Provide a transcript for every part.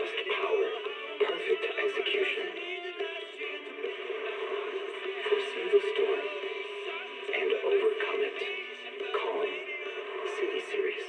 robust power, perfect execution. Foresee the storm and overcome it. Calm City Series.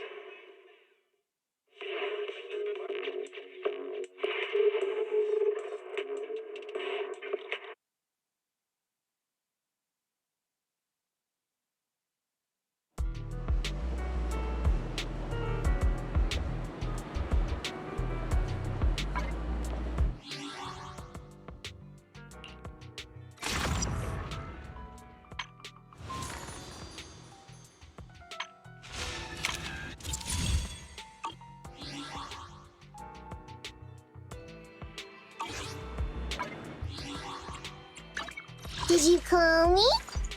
Did you call me?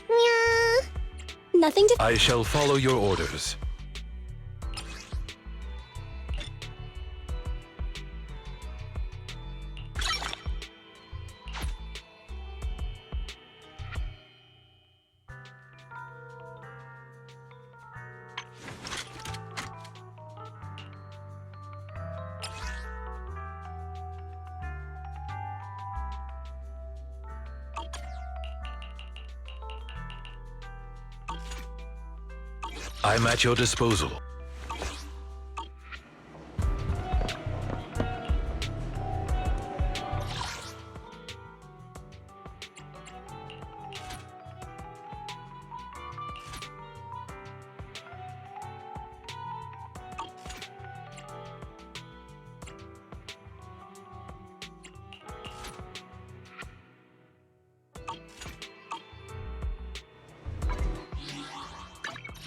Meow. Nothing to— I shall follow your orders. I'm at your disposal.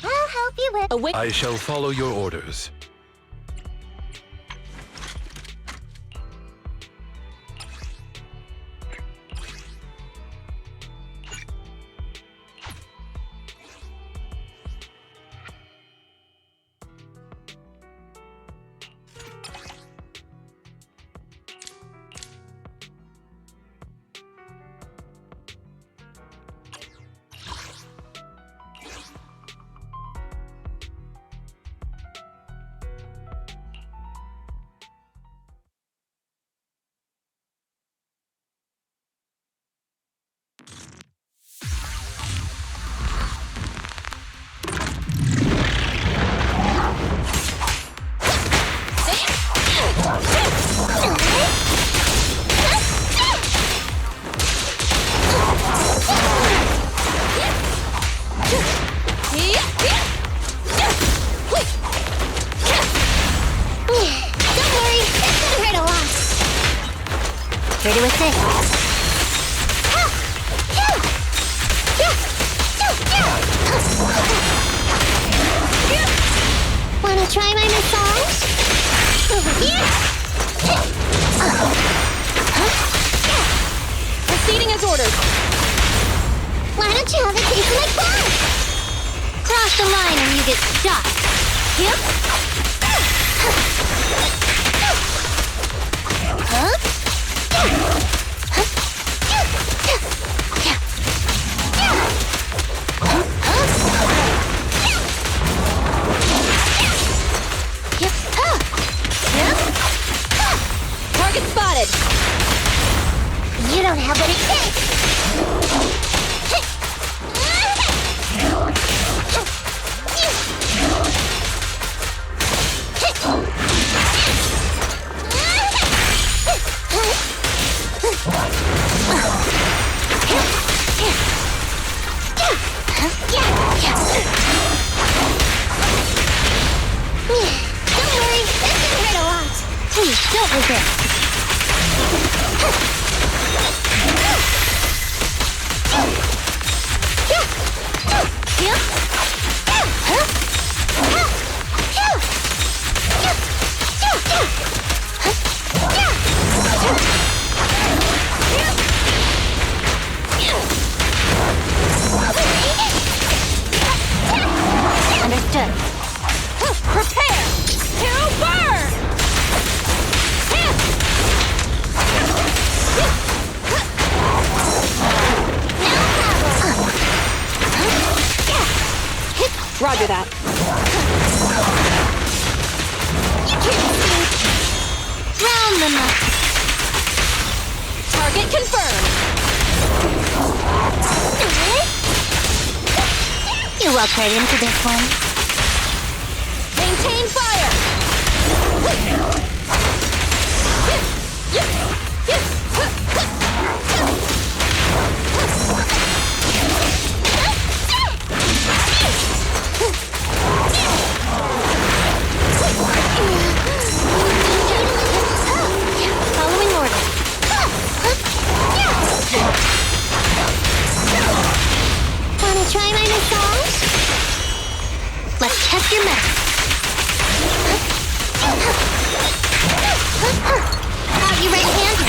I'll help you with— I shall follow your orders. Ready with this. Wanna try my massage? Over here. Proceeding as ordered. Why don't you have a taste of my class? Cross the line and you get stuck. Yep. Target spotted. You don't have what it takes. Don't worry, this can hurt a lot. Please, don't resist. Understood. Prepare to burn. Roger that. You can't see. Round Round them up. Target confirmed. You walk right into this one. Maintain fire. Following order. Wanna try my massage? Let's test your metal. Got you right-handed.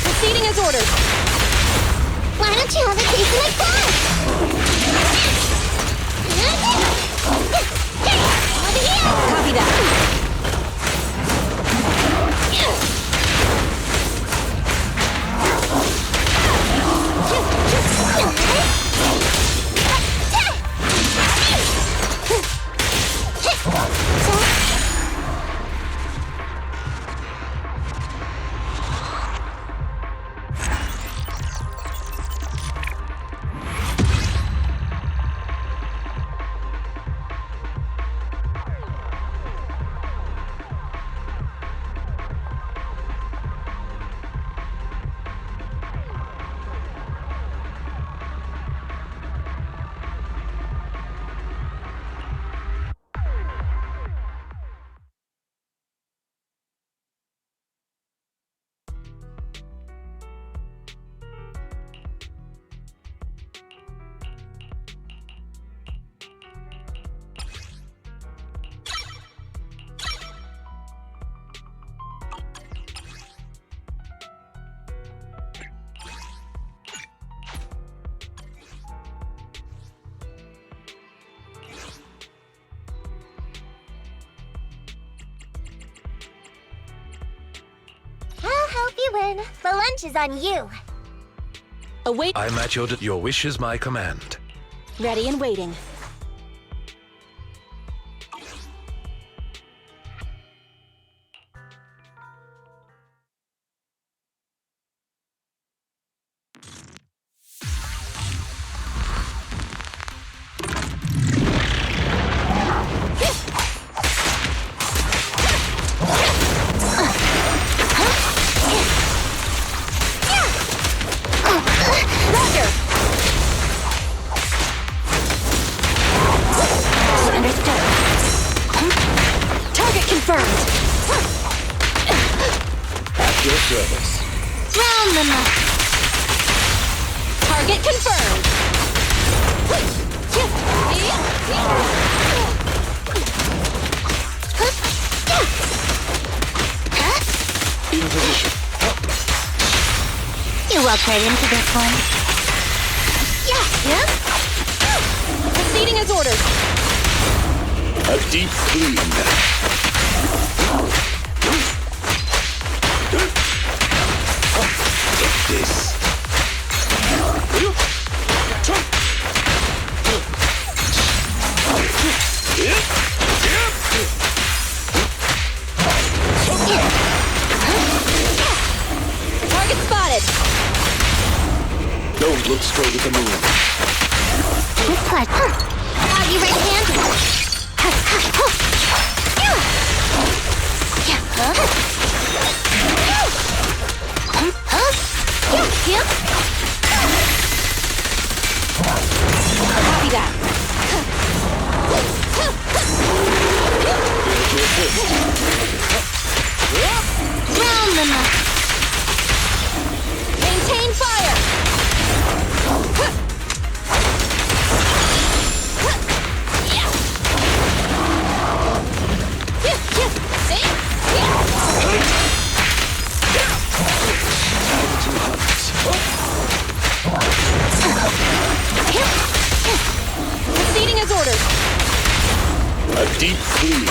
Proceeding as ordered. Why don't you have a taste of my class? Over here! Copy that. I'll help you win. The lunch is on you. Await. I'm at your wish is my command. Ready and waiting. Roger! Understood. Target confirmed. At your service. Round them up. Target confirmed. In position. You walk right into this one. Yeah. Proceeding as ordered. A deep clean. Take this. Target spotted. Don't look straight at the moon. This part. Got you right-handed. Copy that. Round them up. Maintain fire. Proceeding as ordered. A deep clean.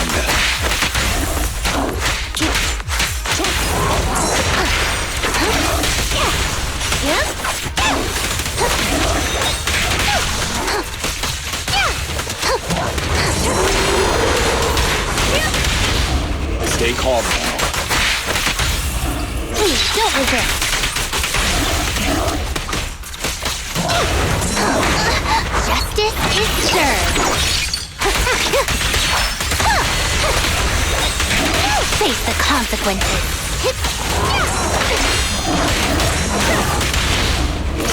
Stay calm now. Please, don't resist. Justice is served. Face the consequences.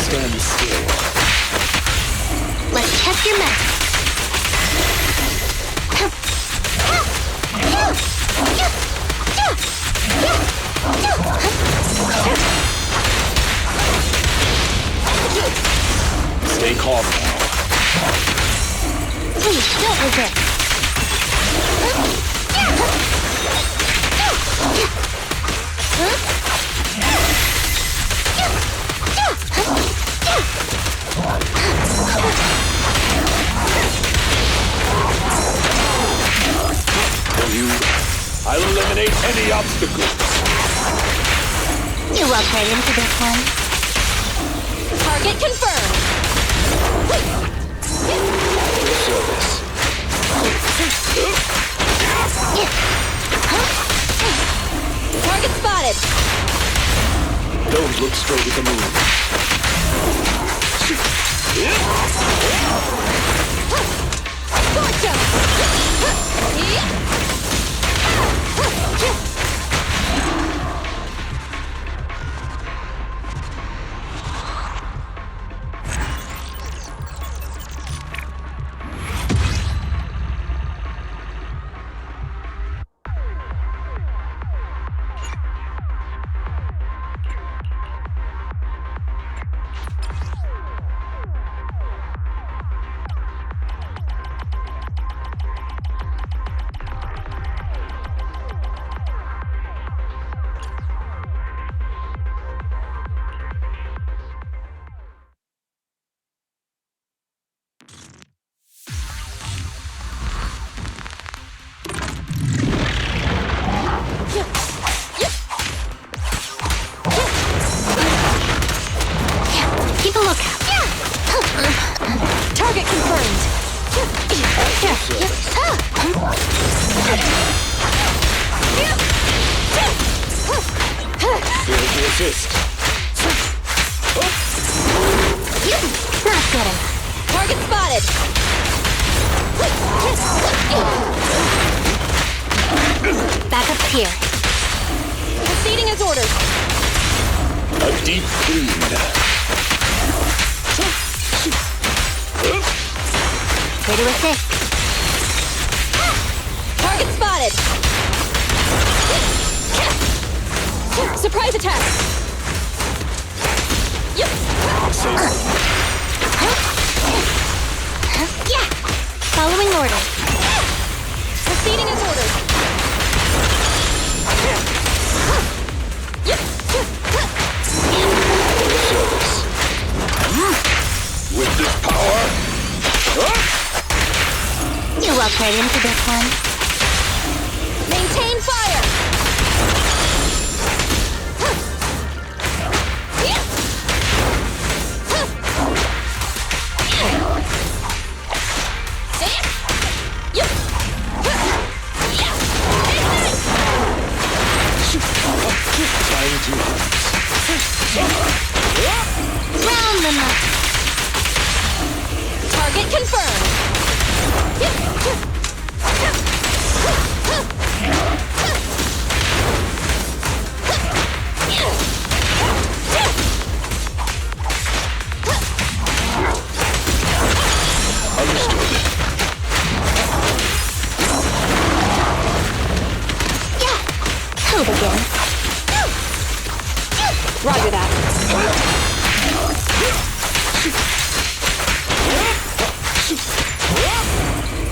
Stand still. Let's test your math. Stay calm now. Please, don't resist. I'll eliminate any obstacles. You walked right into this one. Target confirmed. Service. Target spotted. Don't look straight at the moon. Scorch 'em. Keep a lookout. Target confirmed. Here to assist. Not good enough. Target spotted. Back up here. Proceeding as ordered. A deep clean. Here to assist. Target spotted. Surprise attack. Yep. Yeah. Following orders. Proceeding as ordered. Yep. Service. With this power. You walked right into this one. Maintain fire. Time to hunt. Round them up. Target confirmed. Understood. Yeah. Who begins? Roger that.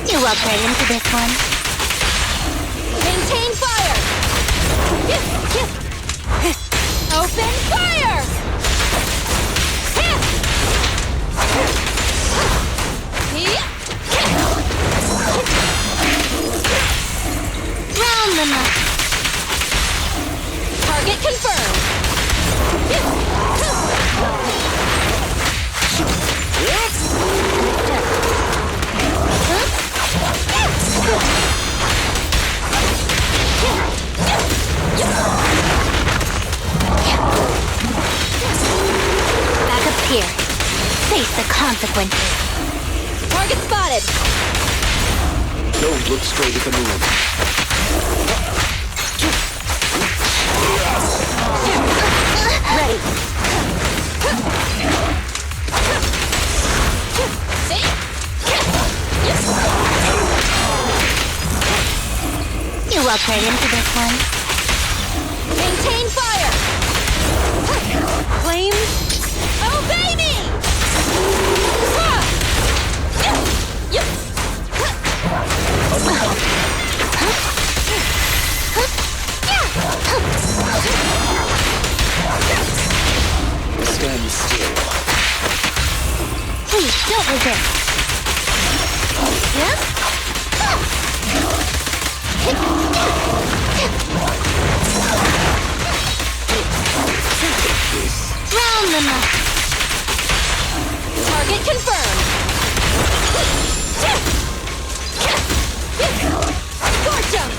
You walked right into this one. Maintain fire. Open fire. Round them up. Target confirmed. the consequences. Target spotted. Don't look straight at the moon. Ready. You walked right into this one. Maintain fire. Flames. Obey me. Stand still. Please, don't resist. Yes? Round them up. Target confirmed. Scorch 'em.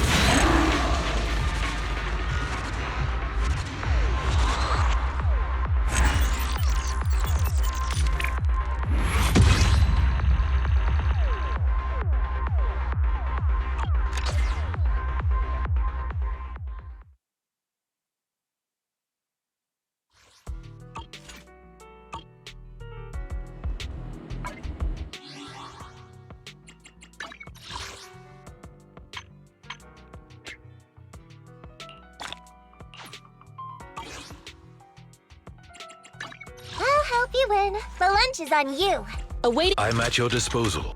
I'll help you win. The lunch is on you. Awaiting. I'm at your disposal.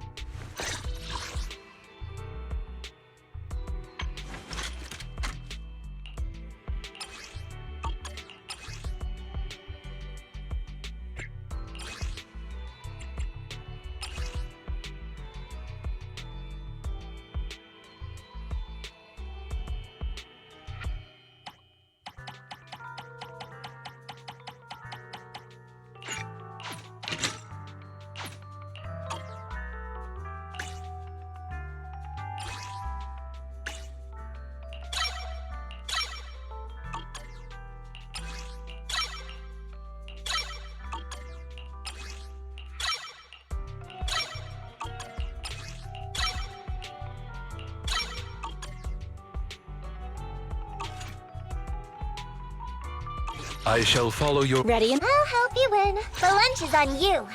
I shall follow your... Ready and I'll help you win. The lunch is on you.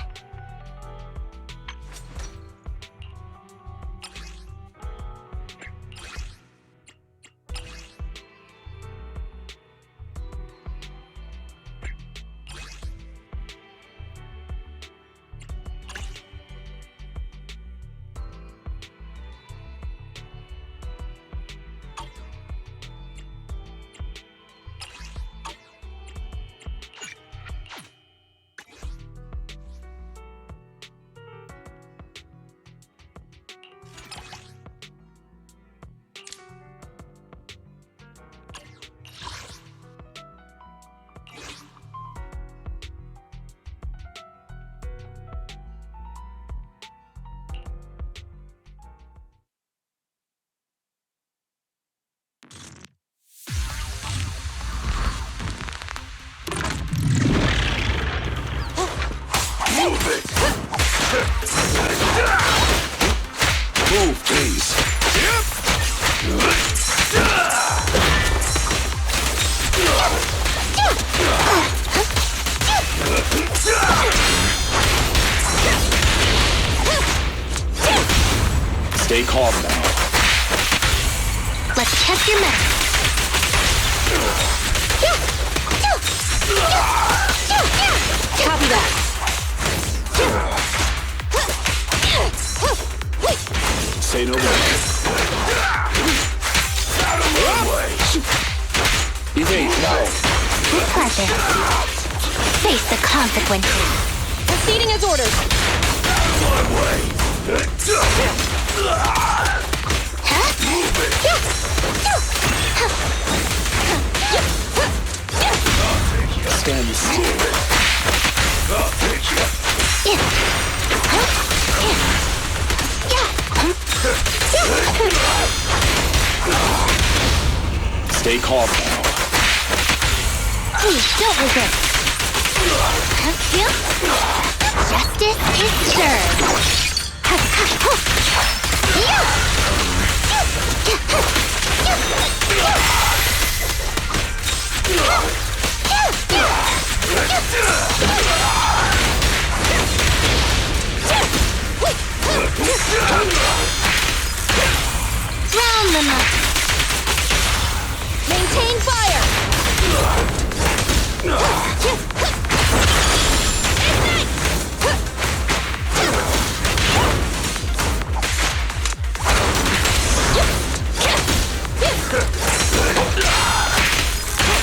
Move, please. Stay calm now. Let's test your mettle. copy that. Say no more. Out of my way. Evade now. Pleasure. Face the consequences. Proceeding as ordered. Out of my way. Stand still. I'll take you. Stay calm now. Please don't resist. Justice is served. Round them up. Maintain fire!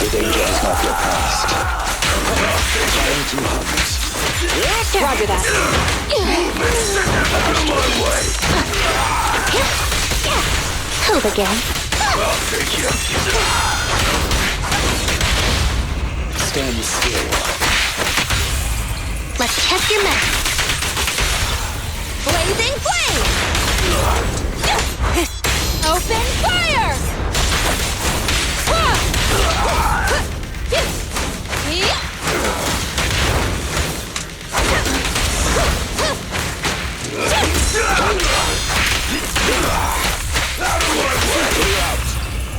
The danger is not yet past. Trying to hunt. Roger that. Hope again. Stand still. Let's test your mettle. Blazing flame! Open fire!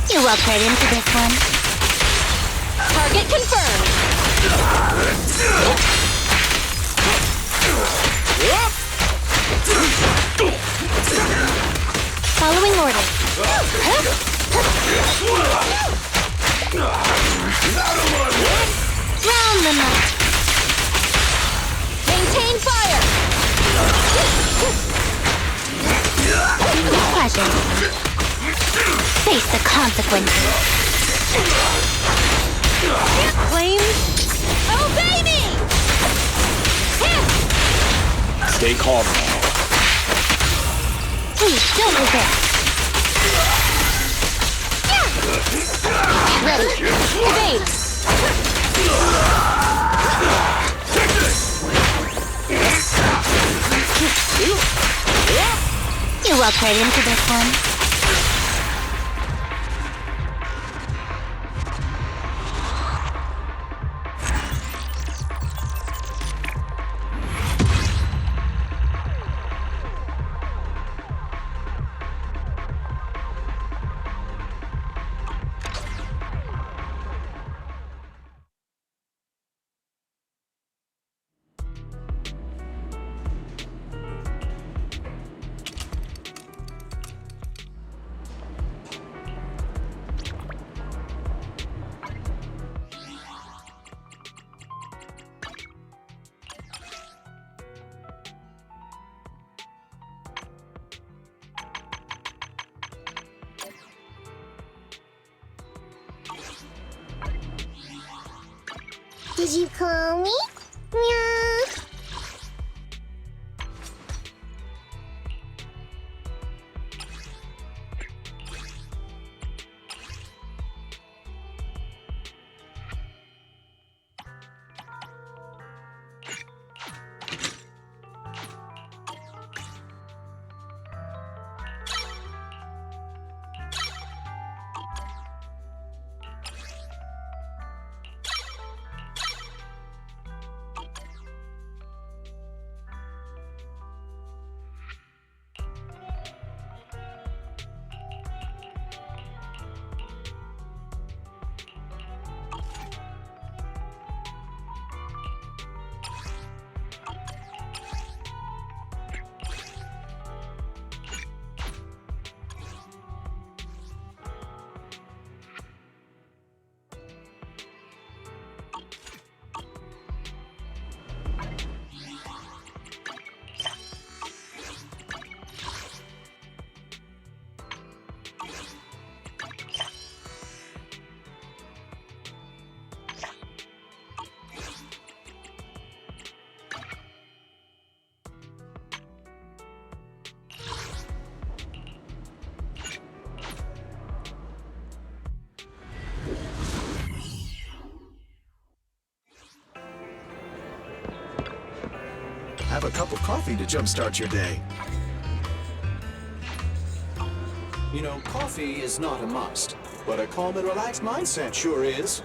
You walked right into this one. Target confirmed. Following orders. Round them up. Maintain fire! Pleasure. Face the consequences. Flames, obey me! Stay calm now. Please don't resist. Ready. Evade! You walked right into this one. Did you call me? Meow. Have a cup of coffee to jumpstart your day. You know, coffee is not a must, but a calm and relaxed mindset sure is.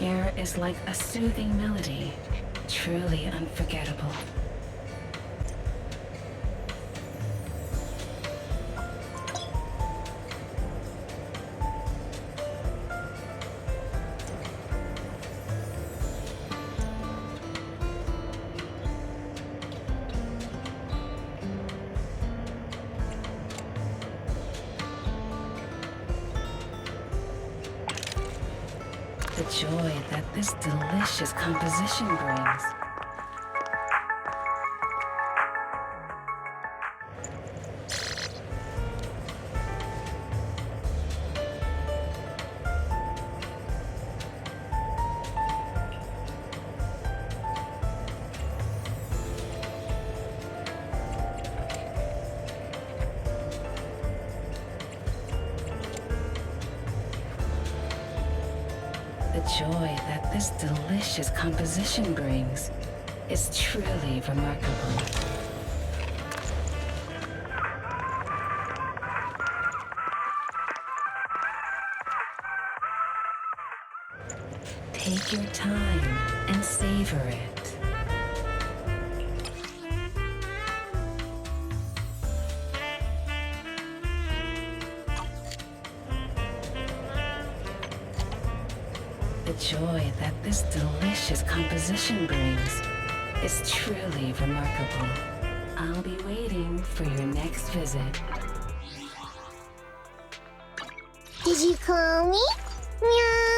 air is like a soothing melody, truly unforgettable. The joy that this delicious composition brings. The joy that this delicious composition brings is truly remarkable. Take your time and savor it. The joy that this delicious composition brings is truly remarkable. I'll be waiting for your next visit. Did you call me? Meow.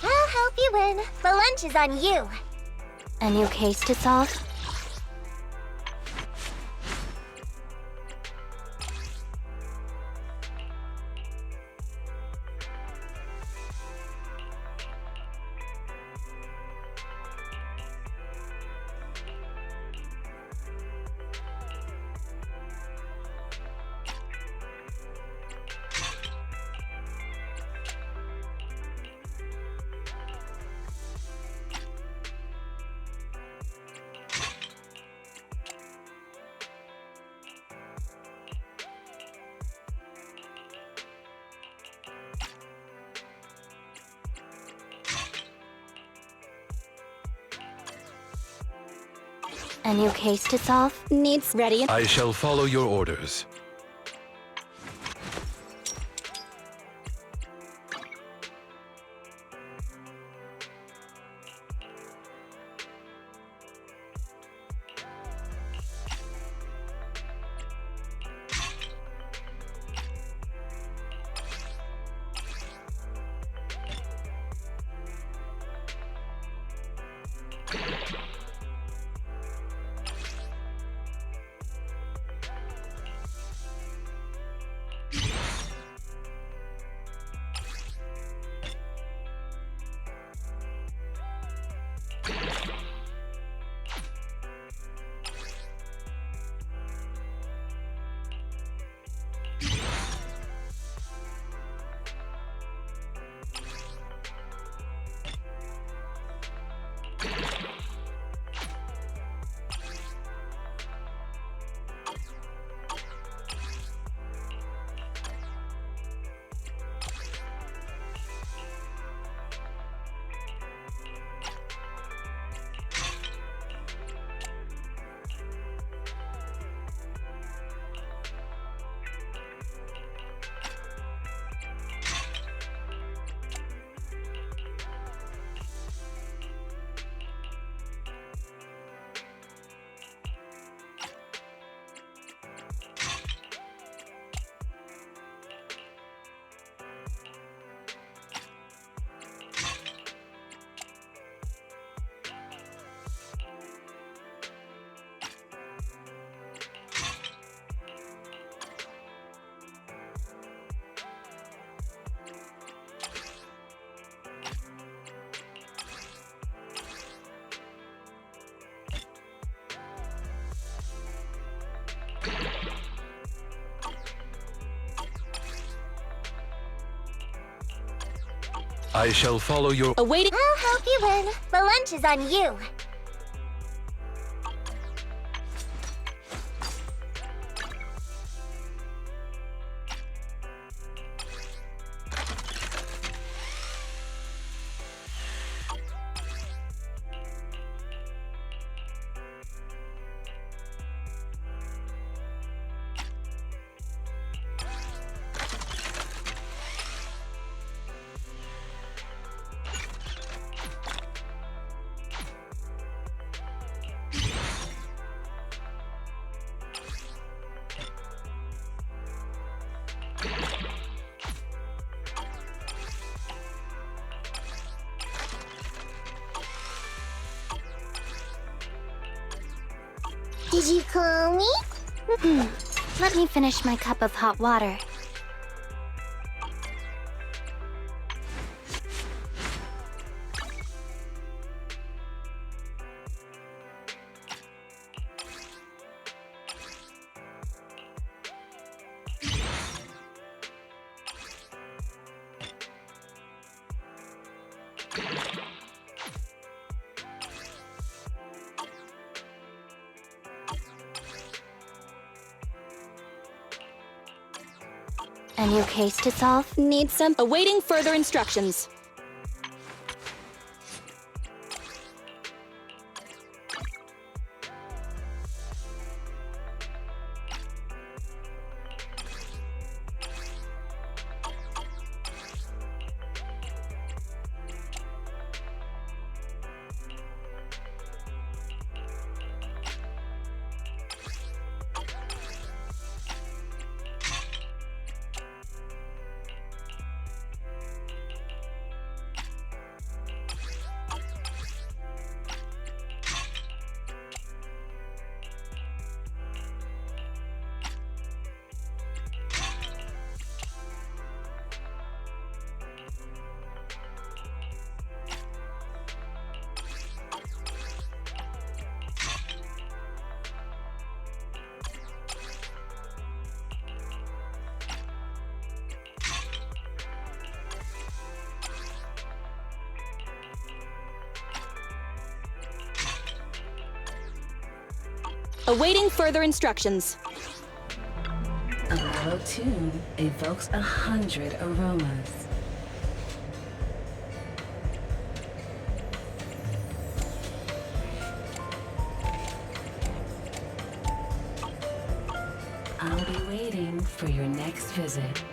I'll help you win. The lunch is on you. A new case to solve? A new case to solve? Needs ready. I shall follow your orders. I shall follow your... Awaiting. I'll help you win. The lunch is on you. Did you call me? Let me finish my cup of hot water. A new case to solve? Need some. Awaiting further instructions. Awaiting further instructions. A mellow tune evokes 100 aromas. I'll be waiting for your next visit.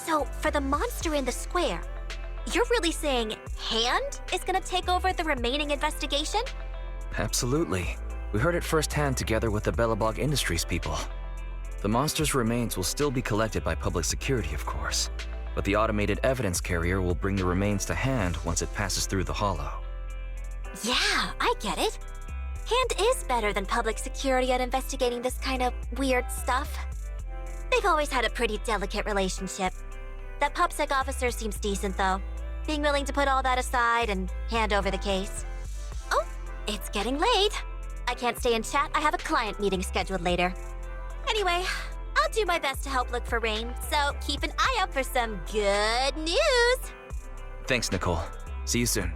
So, for the monster in the square, you're really saying Hand is gonna take over the remaining investigation? Absolutely. We heard it firsthand together with the Belobog Industries people. The monster's remains will still be collected by public security, of course, but the automated evidence carrier will bring the remains to Hand once it passes through the hollow. Yeah, I get it. Hand is better than public security at investigating this kind of weird stuff. They've always had a pretty delicate relationship. That PubSec officer seems decent, though, being willing to put all that aside and hand over the case. Oh, it's getting late. I can't stay and chat. I have a client meeting scheduled later. Anyway, I'll do my best to help look for Rain, so keep an eye out for some good news. Thanks, Nicole. See you soon.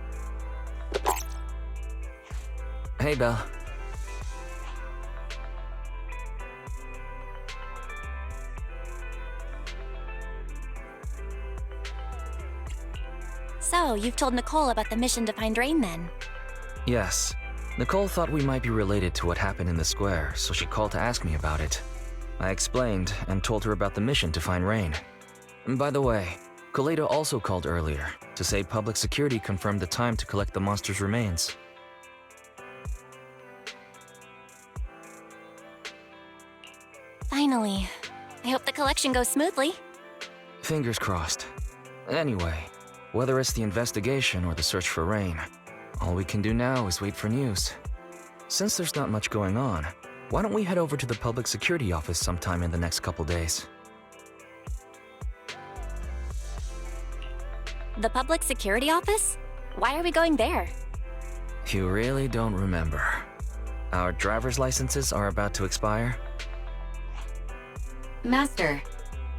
Hey, Belle. So, you've told Nicole about the mission to find Rain, then? Yes. Nicole thought we might be related to what happened in the square, so she called to ask me about it. I explained and told her about the mission to find Rain. And by the way, Kaleda also called earlier to say public security confirmed the time to collect the monster's remains. Finally. I hope the collection goes smoothly. Fingers crossed. Anyway, whether it's the investigation or the search for Rain, all we can do now is wait for news. Since there's not much going on, why don't we head over to the public security office sometime in the next couple days? The public security office? Why are we going there? You really don't remember. Our driver's licenses are about to expire. Master,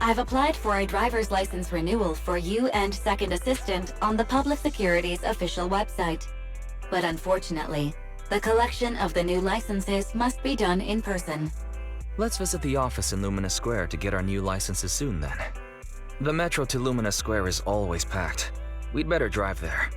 I've applied for a driver's license renewal for you and Second Assistant on the Public Security's official website. But unfortunately, the collection of the new licenses must be done in person. Let's visit the office in Lumina Square to get our new licenses soon then. The metro to Lumina Square is always packed. We'd better drive there.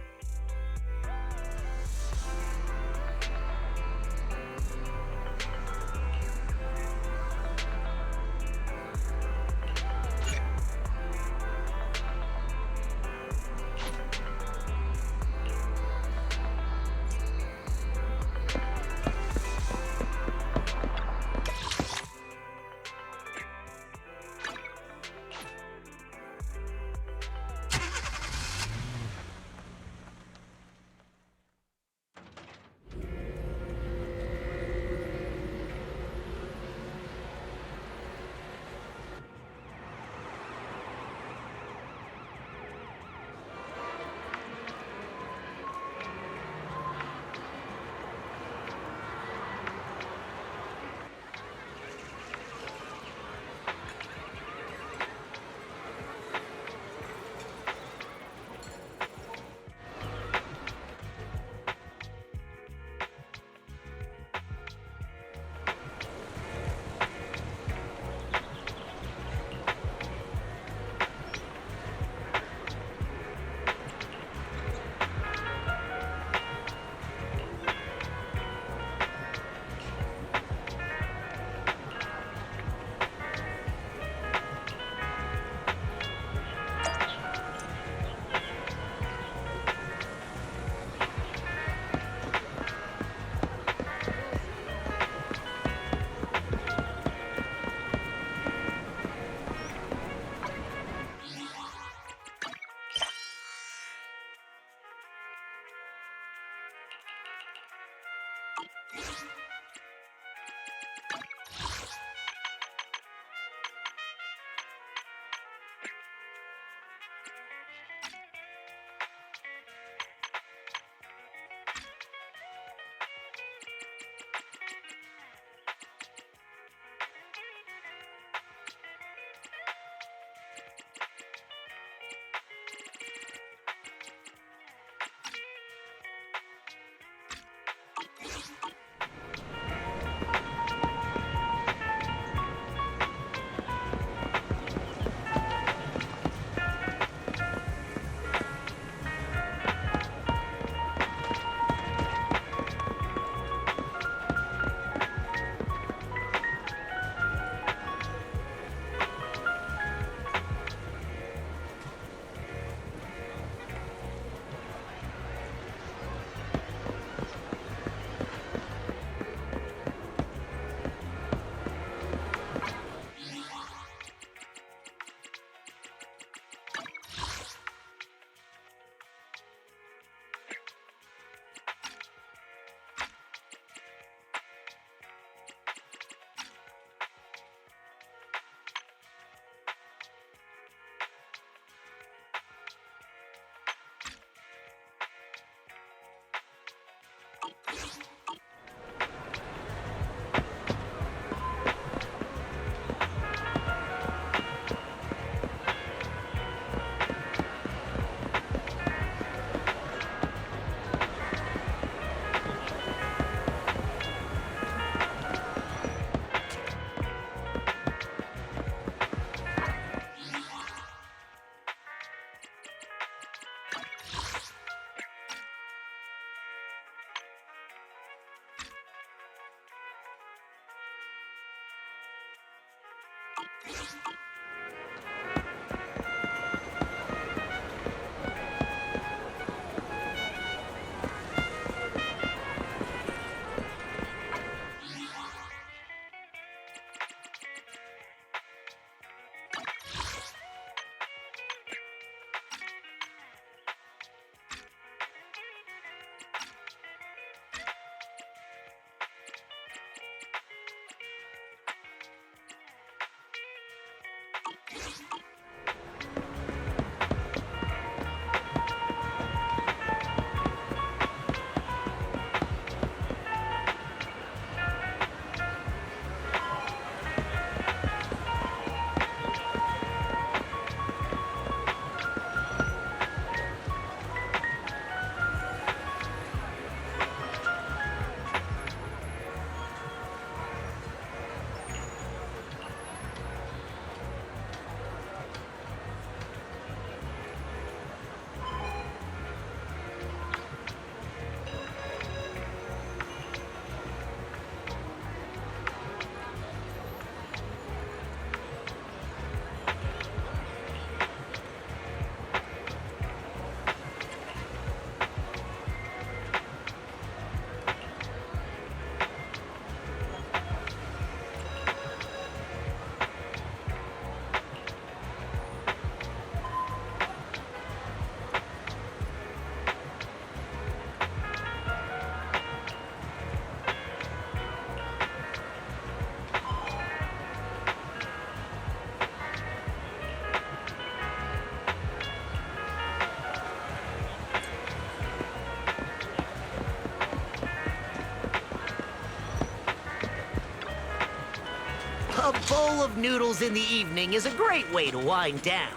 A bowl of noodles in the evening is a great way to wind down.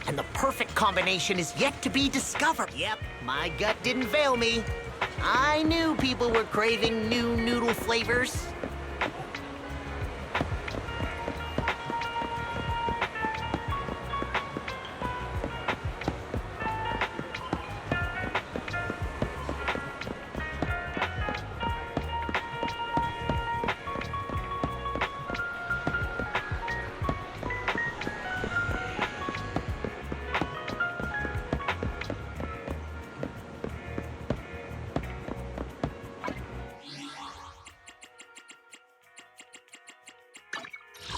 And the perfect combination is yet to be discovered. Yep, my gut didn't fail me. I knew people were craving new noodle flavors.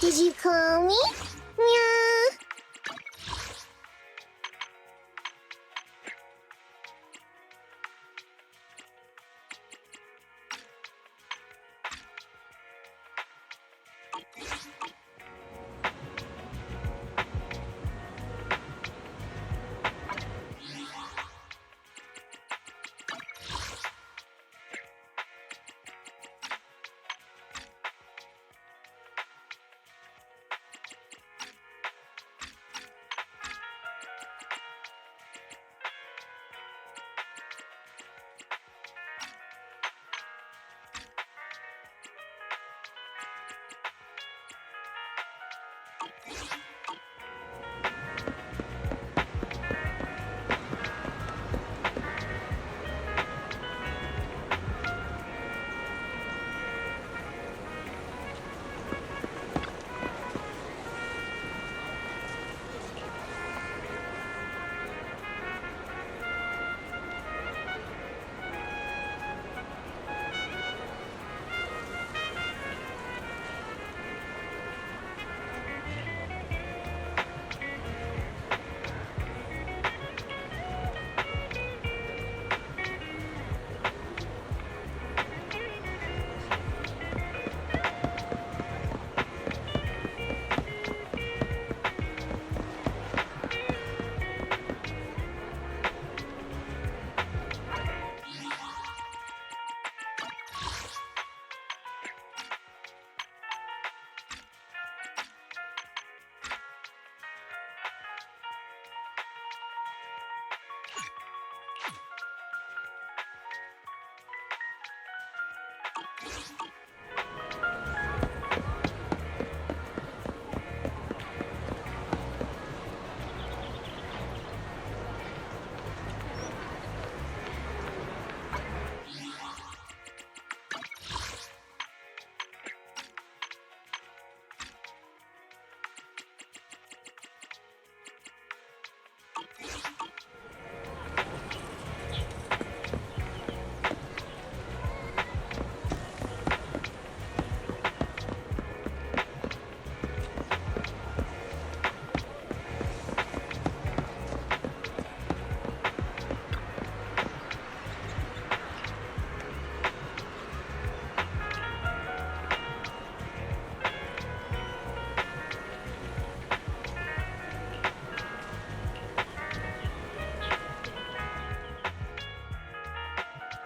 Did you call me? Meow.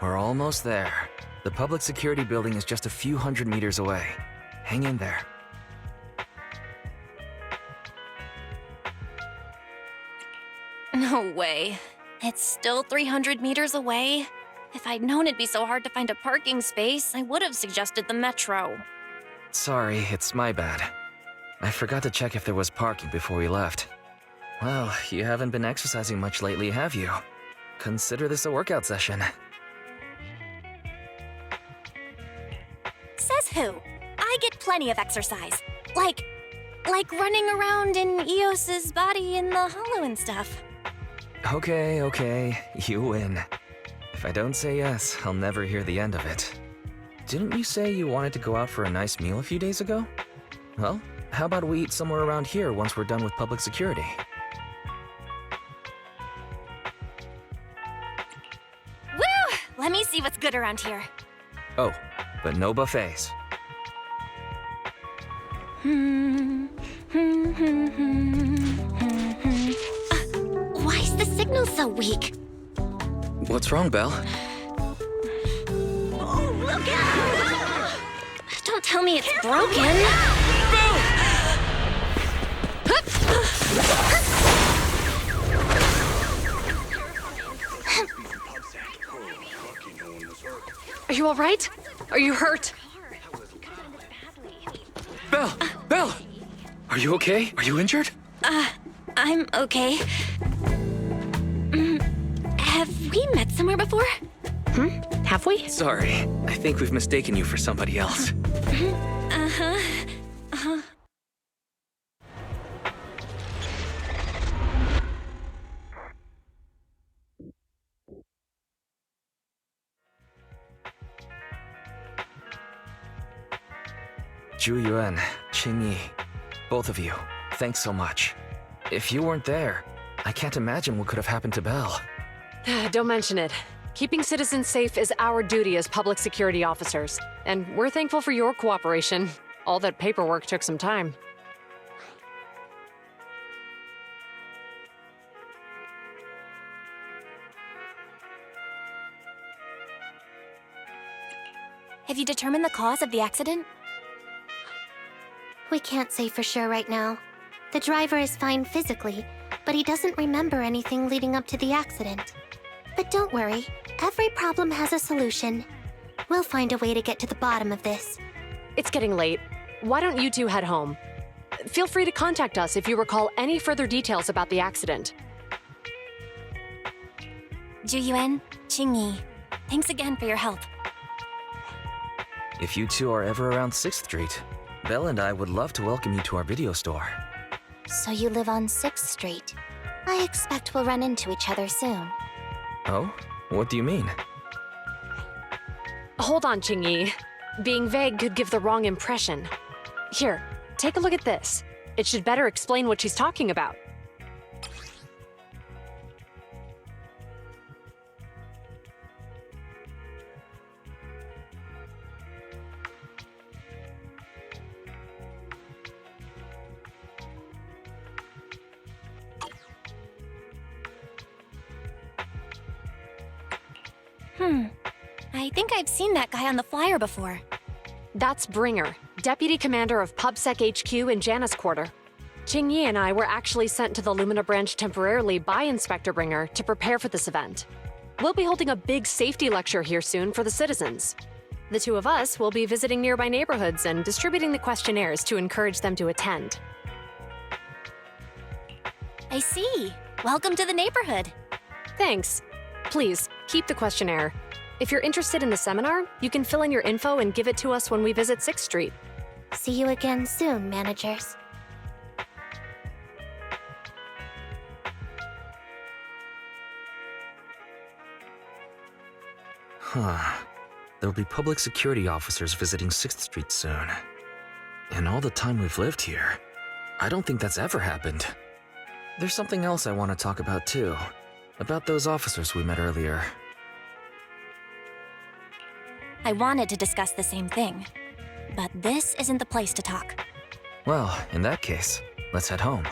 We're almost there. The public security building is just a few hundred meters away. Hang in there. No way. It's still 300 meters away? If I'd known it'd be so hard to find a parking space, I would have suggested the metro. Sorry, it's my bad. I forgot to check if there was parking before we left. Well, you haven't been exercising much lately, have you? Consider this a workout session. Says who? I get plenty of exercise. Like running around in Eos's body in the hollow and stuff. Okay, you win. If I don't say yes, I'll never hear the end of it. Didn't you say you wanted to go out for a nice meal a few days ago? Well, how about we eat somewhere around here once we're done with public security? Woo! Let me see what's good around here. Oh, but no buffets. Why is the signal so weak? What's wrong, Belle? Oh, look out! Don't tell me it's broken. Are you all right? Are you hurt? Belle! Are you okay? Are you injured? I'm okay. Have we met somewhere before? Have we? Sorry, I think we've mistaken you for somebody else. Zhu Yuan, Qing Yi, both of you, thanks so much. If you weren't there, I can't imagine what could have happened to Belle. Don't mention it. Keeping citizens safe is our duty as public security officers, and we're thankful for your cooperation. All that paperwork took some time. Have you determined the cause of the accident? We can't say for sure right now. The driver is fine physically, but he doesn't remember anything leading up to the accident. But don't worry, every problem has a solution. We'll find a way to get to the bottom of this. It's getting late. Why don't you two head home? Feel free to contact us if you recall any further details about the accident. Zhu Yuan, Qing Yi, thanks again for your help. If you two are ever around 6th Street, Belle and I would love to welcome you to our video store. So you live on 6th Street. I expect we'll run into each other soon. Oh? What do you mean? Hold on, Qing Yi. Being vague could give the wrong impression. Here, take a look at this. It should better explain what she's talking about. I think I've seen that guy on the flyer before. That's Bringer, Deputy Commander of PubSec HQ in Janus Quarter. Qing Yi and I were actually sent to the Lumina branch temporarily by Inspector Bringer to prepare for this event. We'll be holding a big safety lecture here soon for the citizens. The two of us will be visiting nearby neighborhoods and distributing the questionnaires to encourage them to attend. I see. Welcome to the neighborhood. Thanks. Please, keep the questionnaire. If you're interested in the seminar, you can fill in your info and give it to us when we visit 6th Street. See you again soon, managers. Huh. There'll be public security officers visiting 6th Street soon. In all the time we've lived here, I don't think that's ever happened. There's something else I want to talk about too. About those officers we met earlier. I wanted to discuss the same thing, but this isn't the place to talk. Well, in that case, let's head home.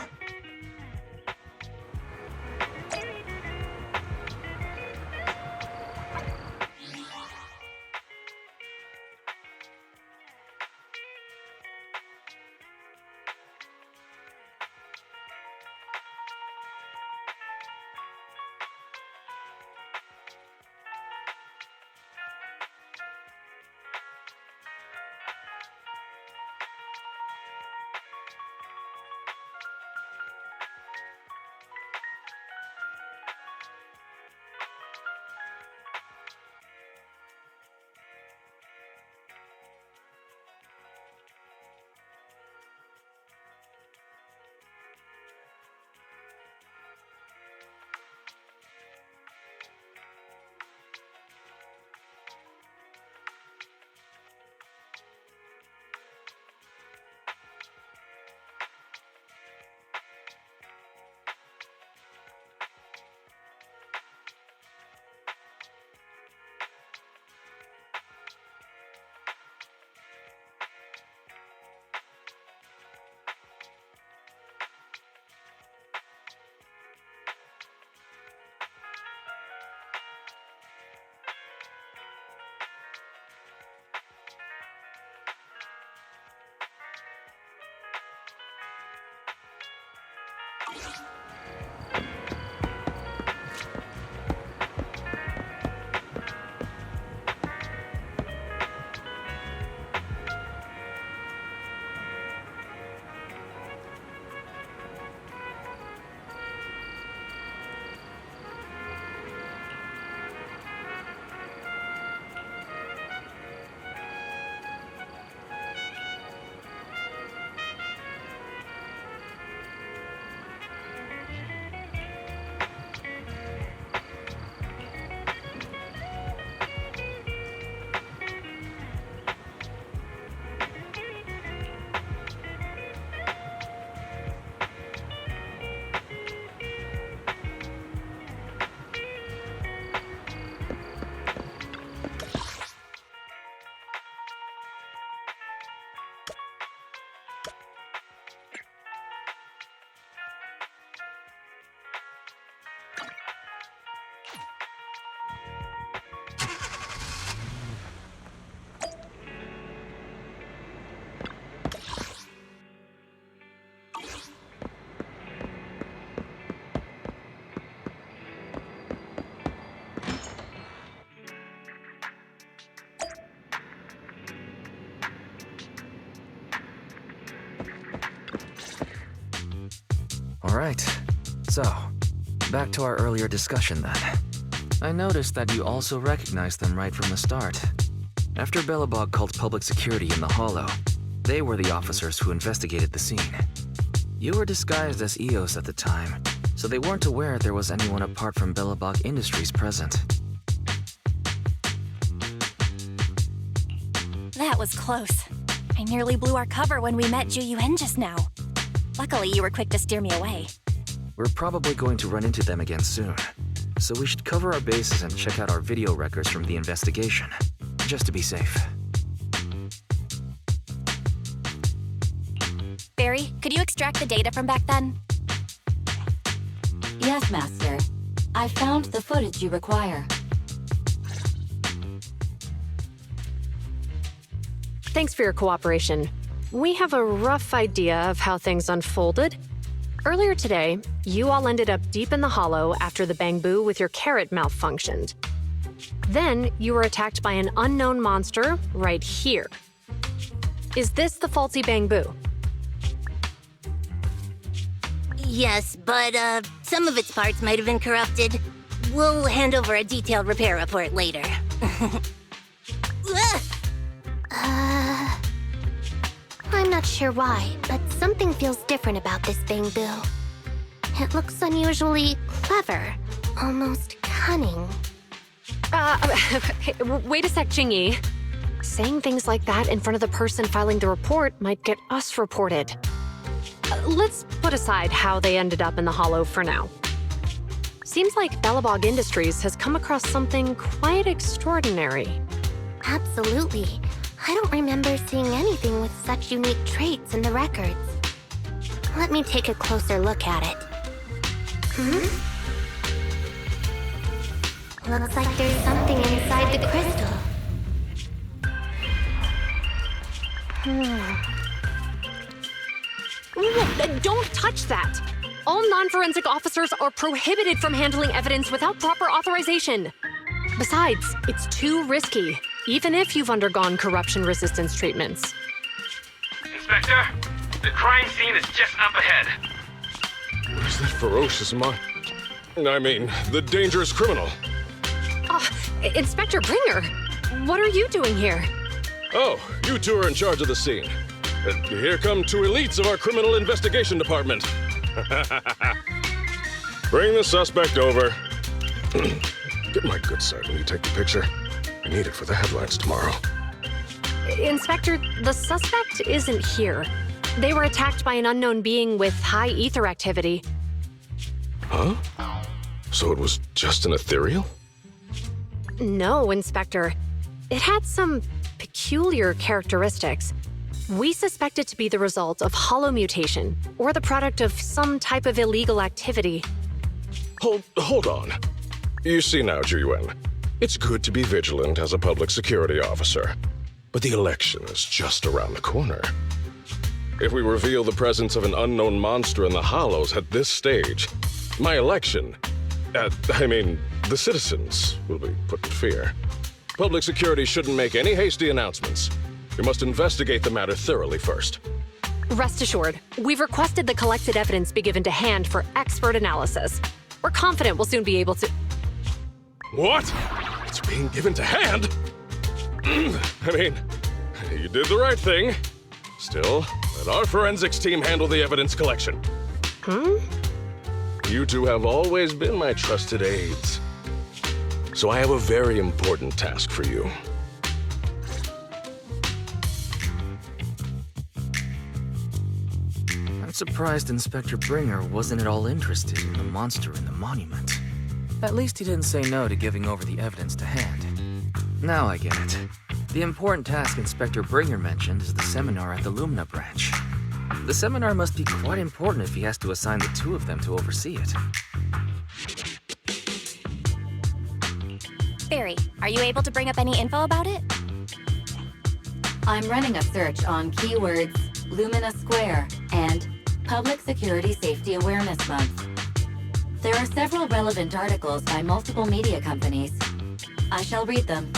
Alright, so, back to our earlier discussion then. I noticed that you also recognized them right from the start. After Belobog called public security in the Hollow, they were the officers who investigated the scene. You were disguised as EOS at the time, so they weren't aware there was anyone apart from Belobog Industries present. That was close. I nearly blew our cover when we met Ju Yuen just now. Luckily, you were quick to steer me away. We're probably going to run into them again soon, so we should cover our bases and check out our video records from the investigation, just to be safe. Barry, could you extract the data from back then? Yes, Master. I found the footage you require. Thanks for your cooperation. We have a rough idea of how things unfolded. Earlier today, you all ended up deep in the Hollow after the Bang Boo with your carrot malfunctioned. Then you were attacked by an unknown monster right here. Is this the faulty bamboo? Yes, but some of its parts might have been corrupted. We'll hand over a detailed repair report later. I'm not sure why, but something feels different about this bamboo. It looks unusually clever, almost cunning. Wait a sec, Jingyi. Saying things like that in front of the person filing the report might get us reported. Let's put aside how they ended up in the Hollow for now. Seems like Belobog Industries has come across something quite extraordinary. Absolutely. I don't remember seeing anything with such unique traits in the records. Let me take a closer look at it. Looks like there's something inside the crystal. Don't touch that! All non-forensic officers are prohibited from handling evidence without proper authorization. Besides, it's too risky, even if you've undergone corruption resistance treatments. Inspector, the crime scene is just up ahead. What is that ferocious the dangerous criminal? Inspector Bringer, what are you doing here? Oh, you two are in charge of the scene. Here come two elites of our criminal investigation department. Bring the suspect over. Get my good side when you take the picture. I need it for the headlines tomorrow. Inspector, the suspect isn't here. They were attacked by an unknown being with high ether activity. Huh? So it was just an ethereal? No, Inspector. It had some peculiar characteristics. We suspect it to be the result of hollow mutation, or the product of some type of illegal activity. Hold on. You see now, Juyuan, it's good to be vigilant as a public security officer, but the election is just around the corner. If we reveal the presence of an unknown monster in the Hollows at this stage, my election, the citizens will be put in fear. Public security shouldn't make any hasty announcements. We must investigate the matter thoroughly first. Rest assured, we've requested the collected evidence be given to hand for expert analysis. We're confident we'll soon be able to— What? It's being given to hand? You did the right thing. Still, let our forensics team handle the evidence collection. You two have always been my trusted aides. So I have a very important task for you. I'm surprised Inspector Bringer wasn't at all interested in the monster in the monument. At least he didn't say no to giving over the evidence to hand. Now I get it. The important task Inspector Bringer mentioned is the seminar at the Lumina branch. The seminar must be quite important if he has to assign the two of them to oversee it. Barry, are you able to bring up any info about it? I'm running a search on keywords Lumina Square and Public Security Safety Awareness Month. There are several relevant articles by multiple media companies. I shall read them.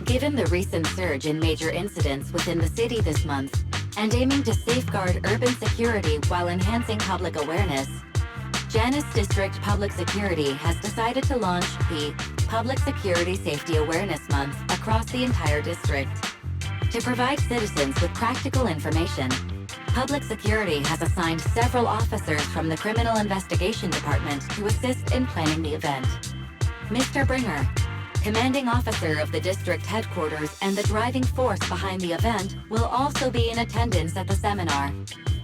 Given the recent surge in major incidents within the city this month, and aiming to safeguard urban security while enhancing public awareness, Janus District Public Security has decided to launch the Public Security Safety Awareness Month across the entire district. To provide citizens with practical information, Public Security has assigned several officers from the Criminal Investigation Department to assist in planning the event. Mr. Bringer, commanding officer of the district headquarters and the driving force behind the event, will also be in attendance at the seminar,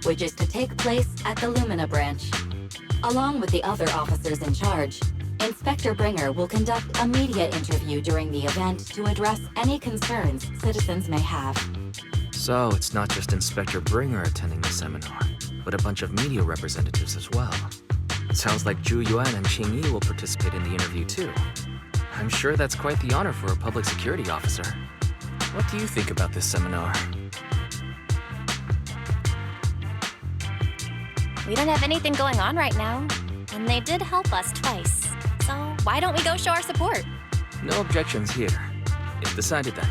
which is to take place at the Lumina branch. Along with the other officers in charge, Inspector Bringer will conduct a media interview during the event to address any concerns citizens may have. So it's not just Inspector Bringer attending the seminar, but a bunch of media representatives as well. It sounds like Zhu Yuan and Qing Yi will participate in the interview too. I'm sure that's quite the honor for a public security officer. What do you think about this seminar? We don't have anything going on right now, and they did help us twice. So why don't we go show our support? No objections here. It's decided then.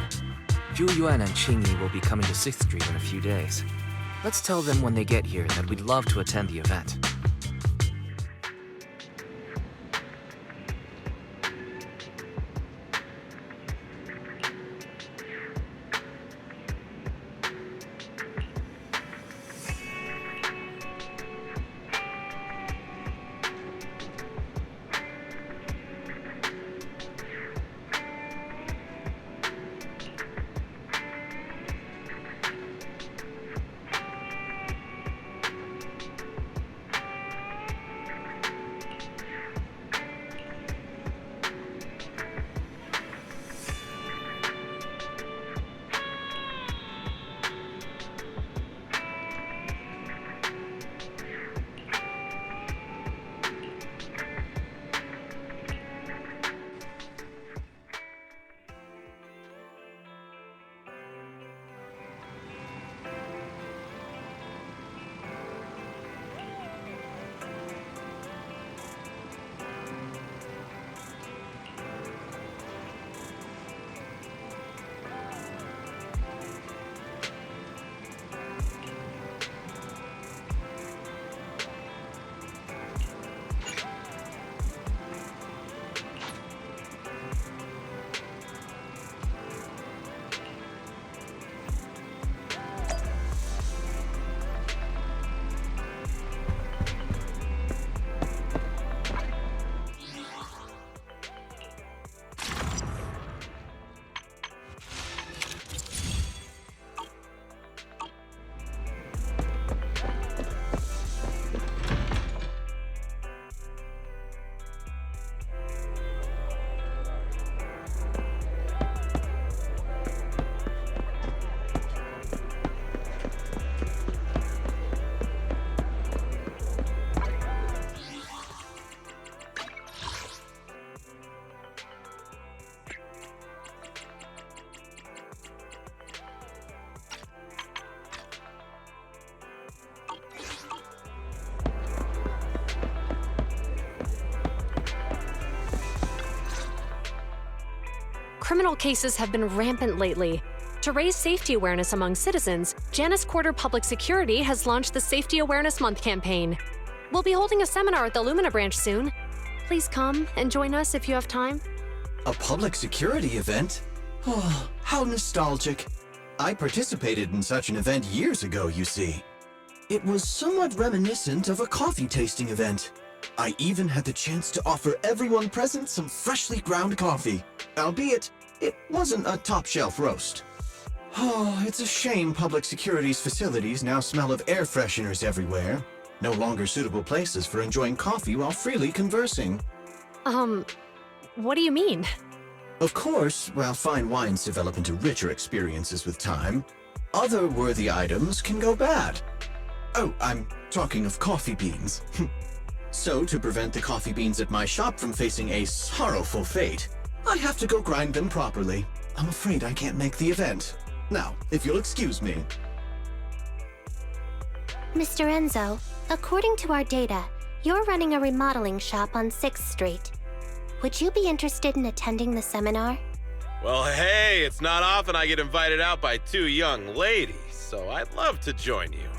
Zhu Yuan and Qingyi will be coming to 6th Street in a few days. Let's tell them when they get here that we'd love to attend the event. Criminal cases have been rampant lately. To raise safety awareness among citizens, Janus Quarter Public Security has launched the Safety Awareness Month campaign. We'll be holding a seminar at the Lumina branch soon. Please come and join us if you have time. A public security event? Oh, how nostalgic. I participated in such an event years ago, you see. It was somewhat reminiscent of a coffee tasting event. I even had the chance to offer everyone present some freshly ground coffee, albeit it wasn't a top-shelf roast. Oh, it's a shame public security's facilities now smell of air fresheners everywhere. No longer suitable places for enjoying coffee while freely conversing. What do you mean? Of course, while fine wines develop into richer experiences with time, other worthy items can go bad. Oh, I'm talking of coffee beans. So, to prevent the coffee beans at my shop from facing a sorrowful fate, I have to go grind them properly. I'm afraid I can't make the event. Now, if you'll excuse me. Mr. Enzo, according to our data, you're running a remodeling shop on 6th Street. Would you be interested in attending the seminar? Well, hey, it's not often I get invited out by two young ladies, so I'd love to join you.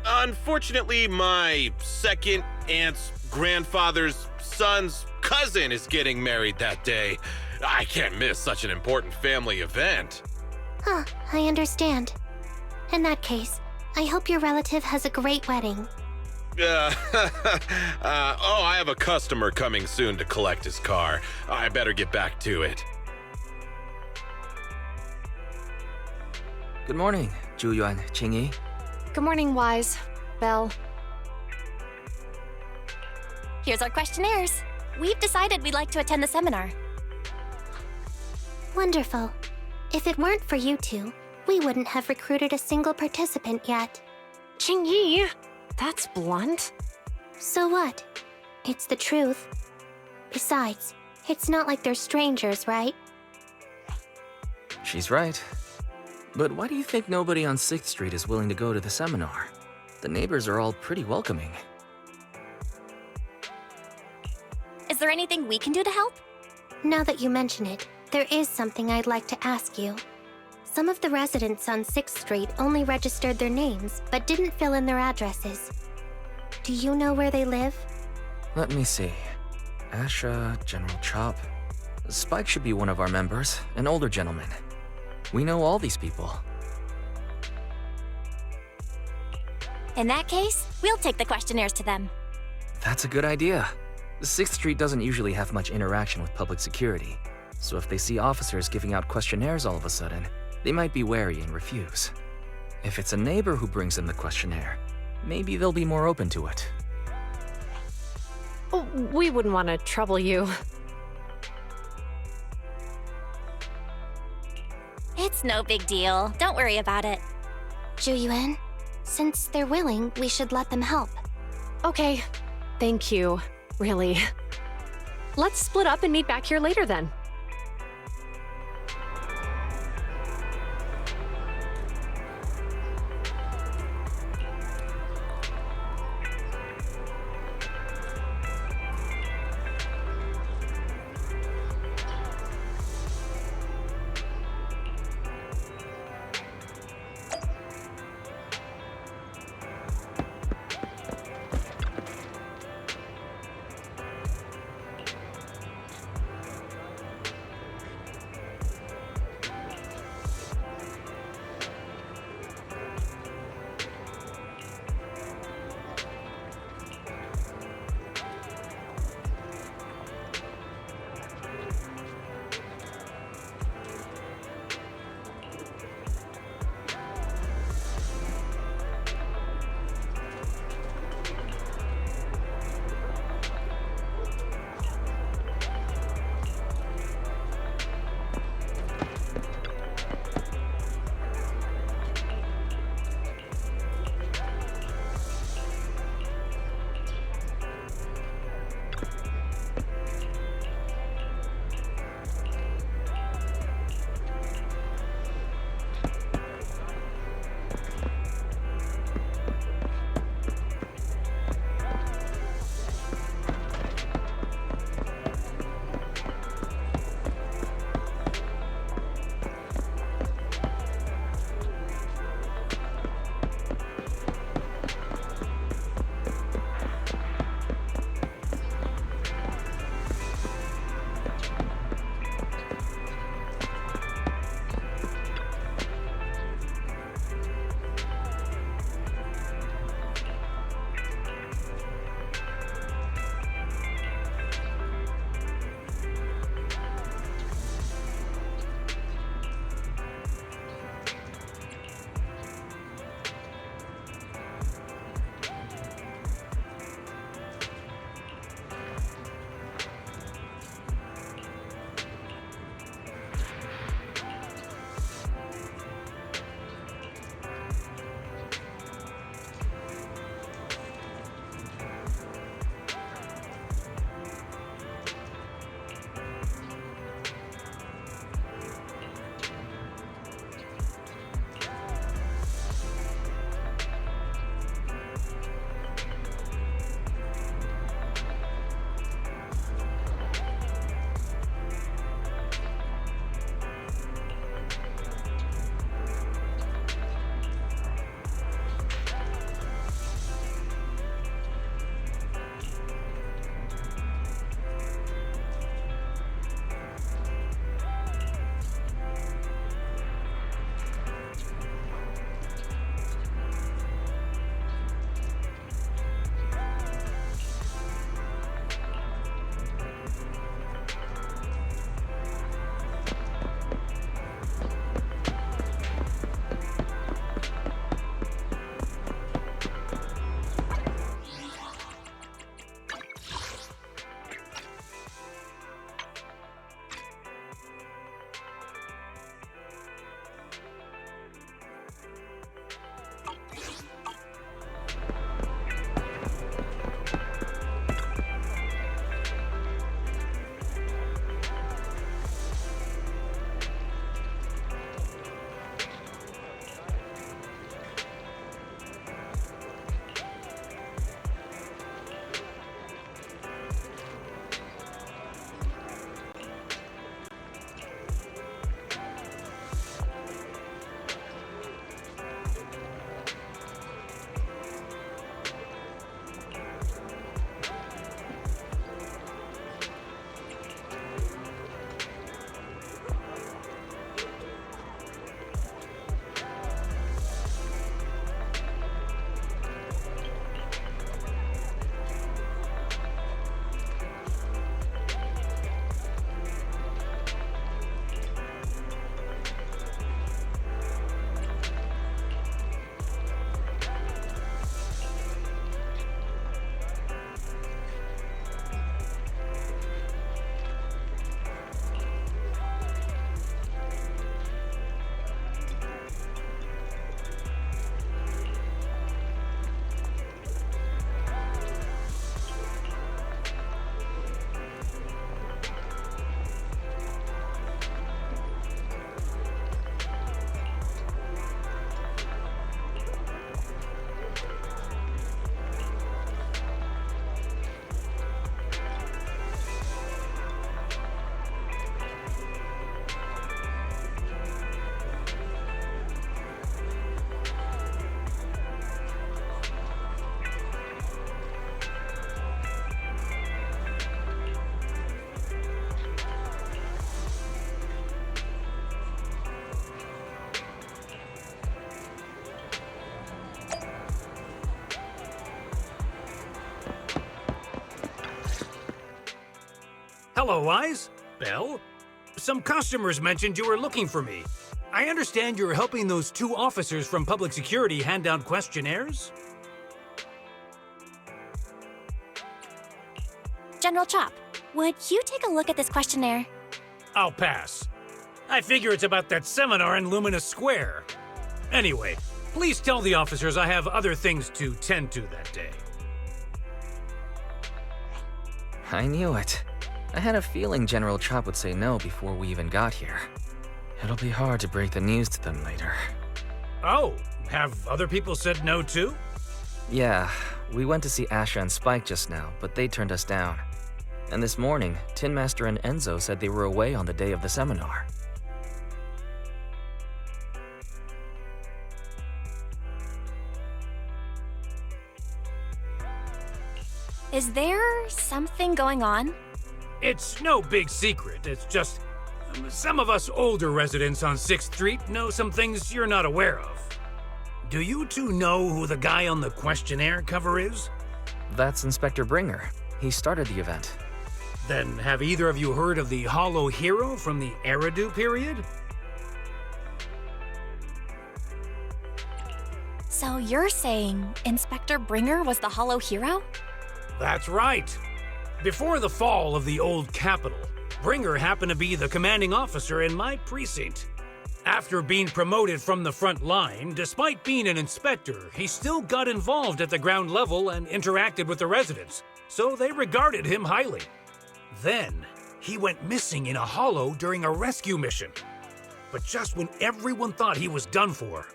Unfortunately, my second aunt's grandfather's son's cousin is getting married that day. I can't miss such an important family event. Huh, I understand. In that case, I hope your relative has a great wedding. I have a customer coming soon to collect his car. I better get back to it. Good morning, Zhu Yuan, Qingyi. Good morning, Wise. Belle. Here's our questionnaires. We've decided we'd like to attend the seminar. Wonderful. If it weren't for you two, we wouldn't have recruited a single participant yet. Qingyi, that's blunt. So what? It's the truth. Besides, it's not like they're strangers, right? She's right. But why do you think nobody on 6th Street is willing to go to the seminar? The neighbors are all pretty welcoming. Is there anything we can do to help? Now that you mention it, there is something I'd like to ask you. Some of the residents on 6th Street only registered their names, but didn't fill in their addresses. Do you know where they live? Let me see. Asha, General Chop. Spike should be one of our members, an older gentleman. We know all these people. In that case, we'll take the questionnaires to them. That's a good idea. 6th Street doesn't usually have much interaction with public security, so if they see officers giving out questionnaires all of a sudden, they might be wary and refuse. If it's a neighbor who brings them the questionnaire, maybe they'll be more open to it. Oh, we wouldn't want to trouble you. It's no big deal. Don't worry about it. Zhu since they're willing, we should let them help. Okay, thank you, really. Let's split up and meet back here later then. Hello, Wise. Belle? Some customers mentioned you were looking for me. I understand you're helping those 2 officers from public security hand out questionnaires? General Chop, would you take a look at this questionnaire? I'll pass. I figure it's about that seminar in Luminous Square. Anyway, please tell the officers I have other things to tend to that day. I knew it. I had a feeling General Chop would say no before we even got here. It'll be hard to break the news to them later. Oh, have other people said no too? Yeah, we went to see Asha and Spike just now, but they turned us down. And this morning, Tin Master and Enzo said they were away on the day of the seminar. Is there something going on? It's no big secret. It's just some of us older residents on 6th Street know some things you're not aware of. Do you 2 know who the guy on the questionnaire cover is? That's Inspector Bringer. He started the event. Then have either of you heard of the Hollow Hero from the Eridu period? So you're saying Inspector Bringer was the Hollow Hero? That's right. Before the fall of the old capital, Bringer happened to be the commanding officer in my precinct. After being promoted from the front line, despite being an inspector, he still got involved at the ground level and interacted with the residents, so they regarded him highly. Then, he went missing in a hollow during a rescue mission. But just when everyone thought he was done for,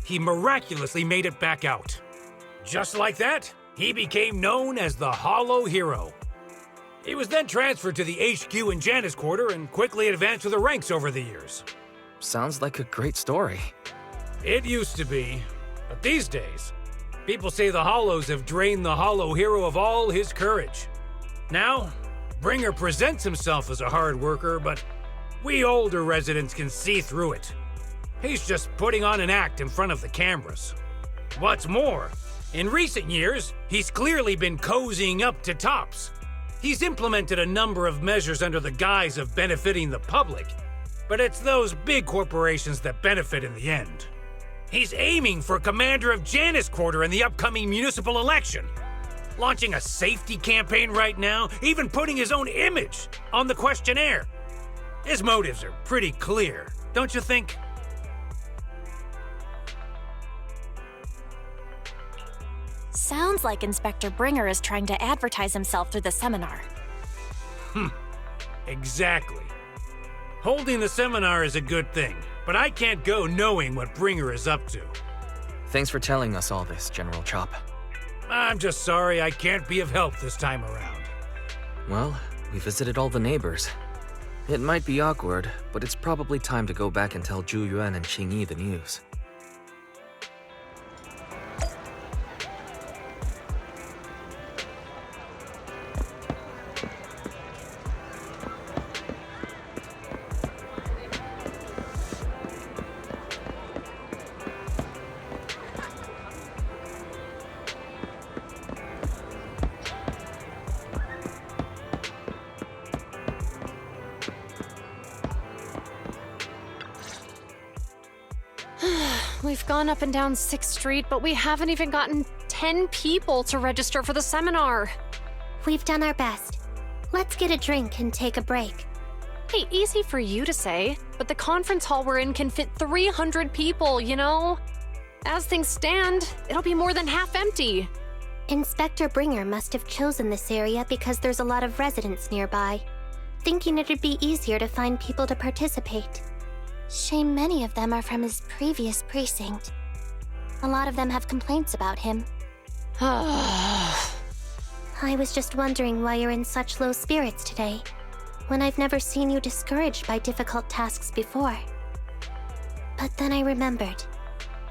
he miraculously made it back out. Just like that, he became known as the Hollow Hero. He was then transferred to the HQ in Janus Quarter and quickly advanced to the ranks over the years. Sounds like a great story. It used to be, but these days, people say the Hollows have drained the Hollow Hero of all his courage. Now, Bringer presents himself as a hard worker, but we older residents can see through it. He's just putting on an act in front of the cameras. What's more, in recent years, he's clearly been cozying up to Tops. He's implemented a number of measures under the guise of benefiting the public, but it's those big corporations that benefit in the end. He's aiming for commander of Janus Quarter in the upcoming municipal election, launching a safety campaign right now, even putting his own image on the questionnaire. His motives are pretty clear, don't you think? Sounds like Inspector Bringer is trying to advertise himself through the seminar. Exactly. Holding the seminar is a good thing, but I can't go knowing what Bringer is up to. Thanks for telling us all this, General Chop. I'm just sorry I can't be of help this time around. Well, we visited all the neighbors. It might be awkward, but it's probably time to go back and tell Zhu Yuan and Qing Yi the news. We've gone up and down 6th Street, but we haven't even gotten 10 people to register for the seminar. We've done our best. Let's get a drink and take a break. Hey, easy for you to say, but the conference hall we're in can fit 300 people, you know? As things stand, it'll be more than half empty. Inspector Bringer must have chosen this area because there's a lot of residents nearby, thinking it'd be easier to find people to participate. Shame many of them are from his previous precinct. A lot of them have complaints about him. I was just wondering why you're in such low spirits today, when I've never seen you discouraged by difficult tasks before. But then I remembered.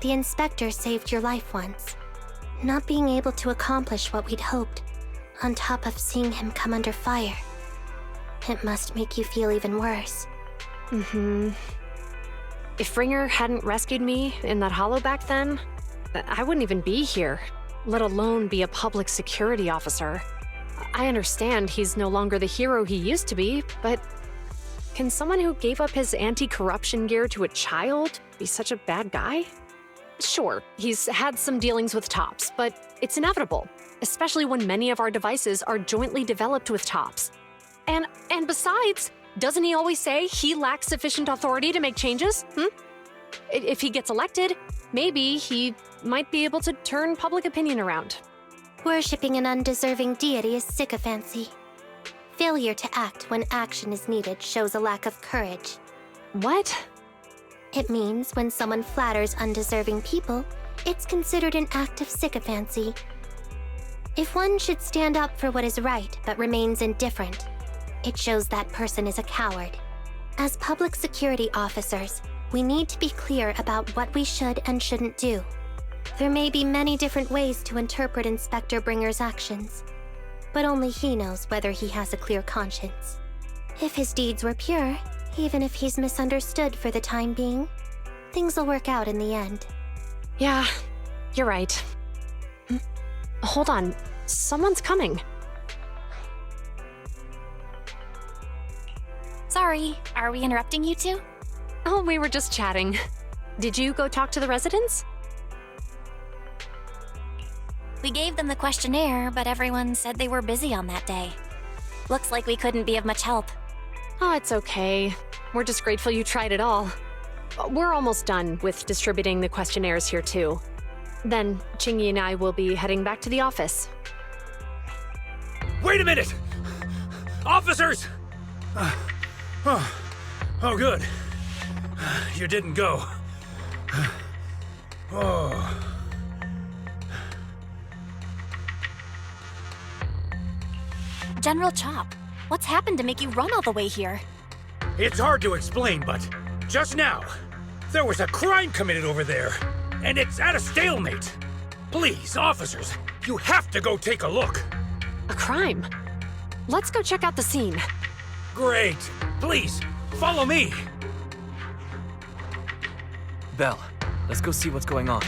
The inspector saved your life once. Not being able to accomplish what we'd hoped, on top of seeing him come under fire. It must make you feel even worse. If Bringer hadn't rescued me in that hollow back then, I wouldn't even be here, let alone be a public security officer. I understand he's no longer the hero he used to be, but can someone who gave up his anti-corruption gear to a child be such a bad guy? Sure, he's had some dealings with Tops, but it's inevitable, especially when many of our devices are jointly developed with Tops. And besides, doesn't he always say he lacks sufficient authority to make changes? If he gets elected, maybe he might be able to turn public opinion around. Worshipping an undeserving deity is sycophancy. Failure to act when action is needed shows a lack of courage. What? It means when someone flatters undeserving people, it's considered an act of sycophancy. If one should stand up for what is right but remains indifferent, it shows that person is a coward. As public security officers, we need to be clear about what we should and shouldn't do. There may be many different ways to interpret Inspector Bringer's actions, but only he knows whether he has a clear conscience. If his deeds were pure, even if he's misunderstood for the time being, things will work out in the end. Yeah, you're right. Hold on, someone's coming. Sorry, are we interrupting you two? Oh, we were just chatting. Did you go talk to the residents? We gave them the questionnaire, but everyone said they were busy on that day. Looks like we couldn't be of much help. Oh, it's okay. We're just grateful you tried it all. We're almost done with distributing the questionnaires here, too. Then, Chingy and I will be heading back to the office. Wait a minute! Officers! Oh, good. You didn't go. Oh. General Chop, what's happened to make you run all the way here? It's hard to explain, but just now, there was a crime committed over there, and it's at a stalemate. Please, officers, you have to go take a look. A crime? Let's go check out the scene. Great. Please, follow me. Belle, let's go see what's going on.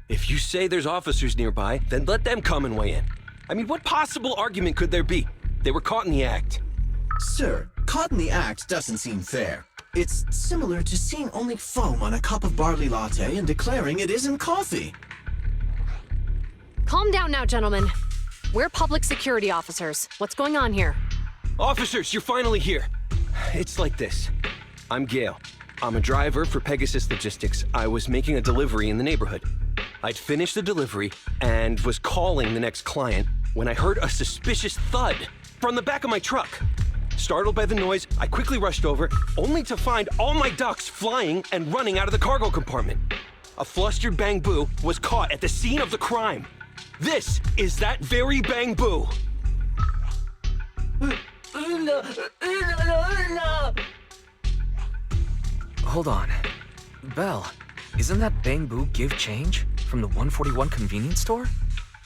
If you say there's officers nearby, then let them come and weigh in. I mean, what possible argument could there be? They were caught in the act. Sir, caught in the act doesn't seem fair. It's similar to seeing only foam on a cup of barley latte and declaring it isn't coffee. Calm down now, gentlemen. We're public security officers. What's going on here? Officers, you're finally here. It's like this. I'm Gale. I'm a driver for Pegasus Logistics. I was making a delivery in the neighborhood. I'd finished the delivery and was calling the next client when I heard a suspicious thud from the back of my truck. Startled by the noise, I quickly rushed over, only to find all my ducks flying and running out of the cargo compartment. A flustered Bang-Boo was caught at the scene of the crime. This is that very Bang-Boo. Hold on. Belle, isn't that Bang-Boo give change from the 141 convenience store?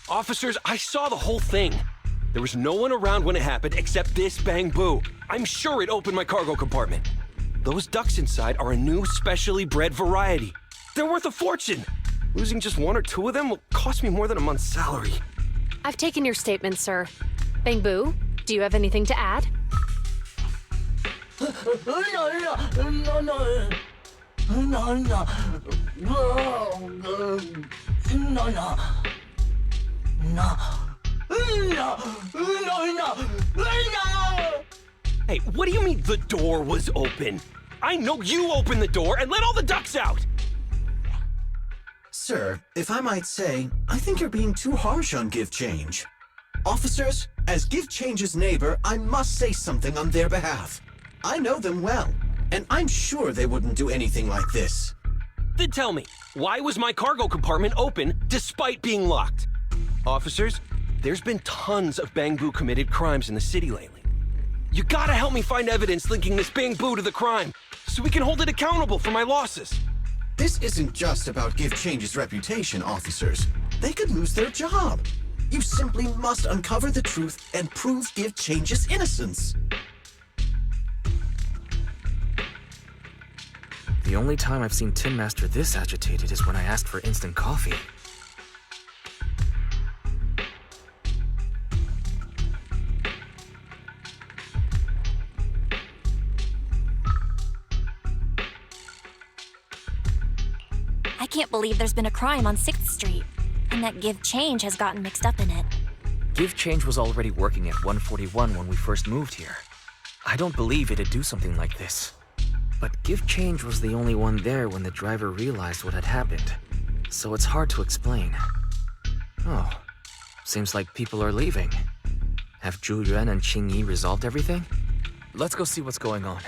Officers, I saw the whole thing. There was no one around when it happened except this Bang-Boo. I'm sure it opened my cargo compartment. Those ducks inside are a new specially bred variety. They're worth a fortune. Losing just one or two of them will cost me more than a month's salary. I've taken your statement, sir. Bang-Boo, do you have anything to add? Hey, what do you mean the door was open? I know you opened the door and let all the ducks out! Sir, if I might say, I think you're being too harsh on Give Change. Officers, as Give Change's neighbor, I must say something on their behalf. I know them well, and I'm sure they wouldn't do anything like this. Then tell me, why was my cargo compartment open despite being locked? Officers, there's been tons of Bang-Boo committed crimes in the city lately. You gotta help me find evidence linking this Bang-Boo to the crime, so we can hold it accountable for my losses. This isn't just about Give Change's reputation, officers. They could lose their job. You simply must uncover the truth and prove Give Change's innocence. The only time I've seen Tin Master this agitated is when I asked for instant coffee. I can't believe there's been a crime on 6th Street, and that Give Change has gotten mixed up in it. Give Change was already working at 141 when we first moved here. I don't believe it'd do something like this. But Give Change was the only one there when the driver realized what had happened, so it's hard to explain. Oh, seems like people are leaving. Have Zhu Yuan and Qing Yi resolved everything? Let's go see what's going on.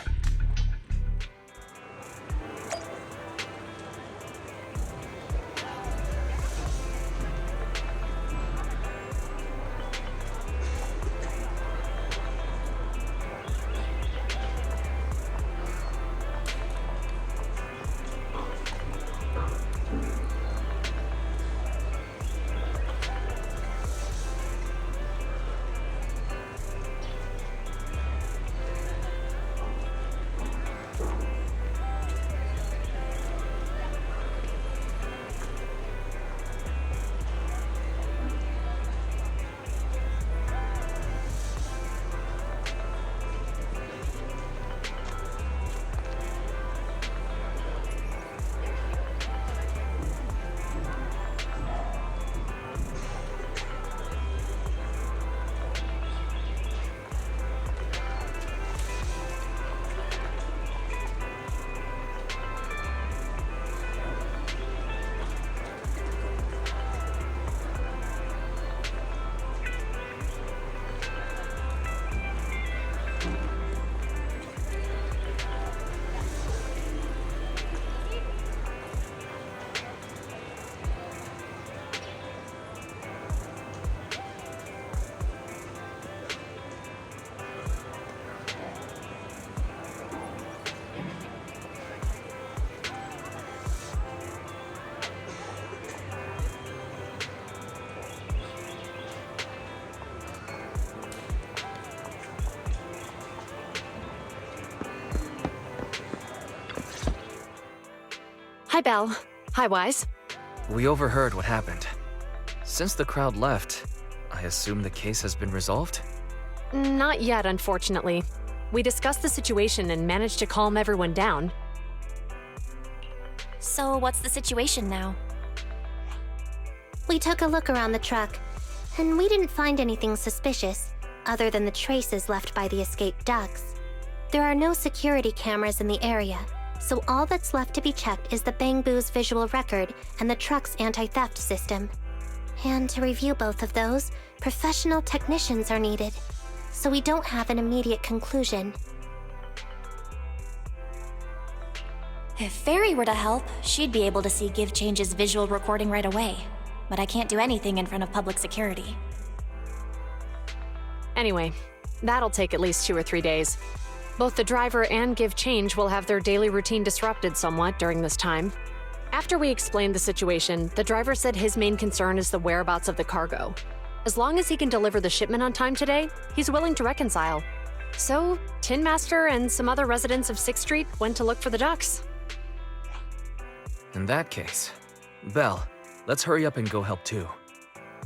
Hi, Belle. Hi, Wise. We overheard what happened. Since the crowd left, I assume the case has been resolved? Not yet, unfortunately. We discussed the situation and managed to calm everyone down. So what's the situation now? We took a look around the truck, and we didn't find anything suspicious, other than the traces left by the escaped ducks. There are no security cameras in the area, so all that's left to be checked is the Bang-Boo's visual record and the truck's anti-theft system. And to review both of those, professional technicians are needed. so we don't have an immediate conclusion. If Fairy were to help, she'd be able to see Give Change's visual recording right away. But I can't do anything in front of public security. Anyway, that'll take at least 2 or 3 days. Both the driver and Give Change will have their daily routine disrupted somewhat during this time. After we explained the situation, the driver said his main concern is the whereabouts of the cargo. As long as he can deliver the shipment on time today, he's willing to reconcile. So, Tin Master and some other residents of 6th Street went to look for the ducks. In that case, Belle, let's hurry up and go help too.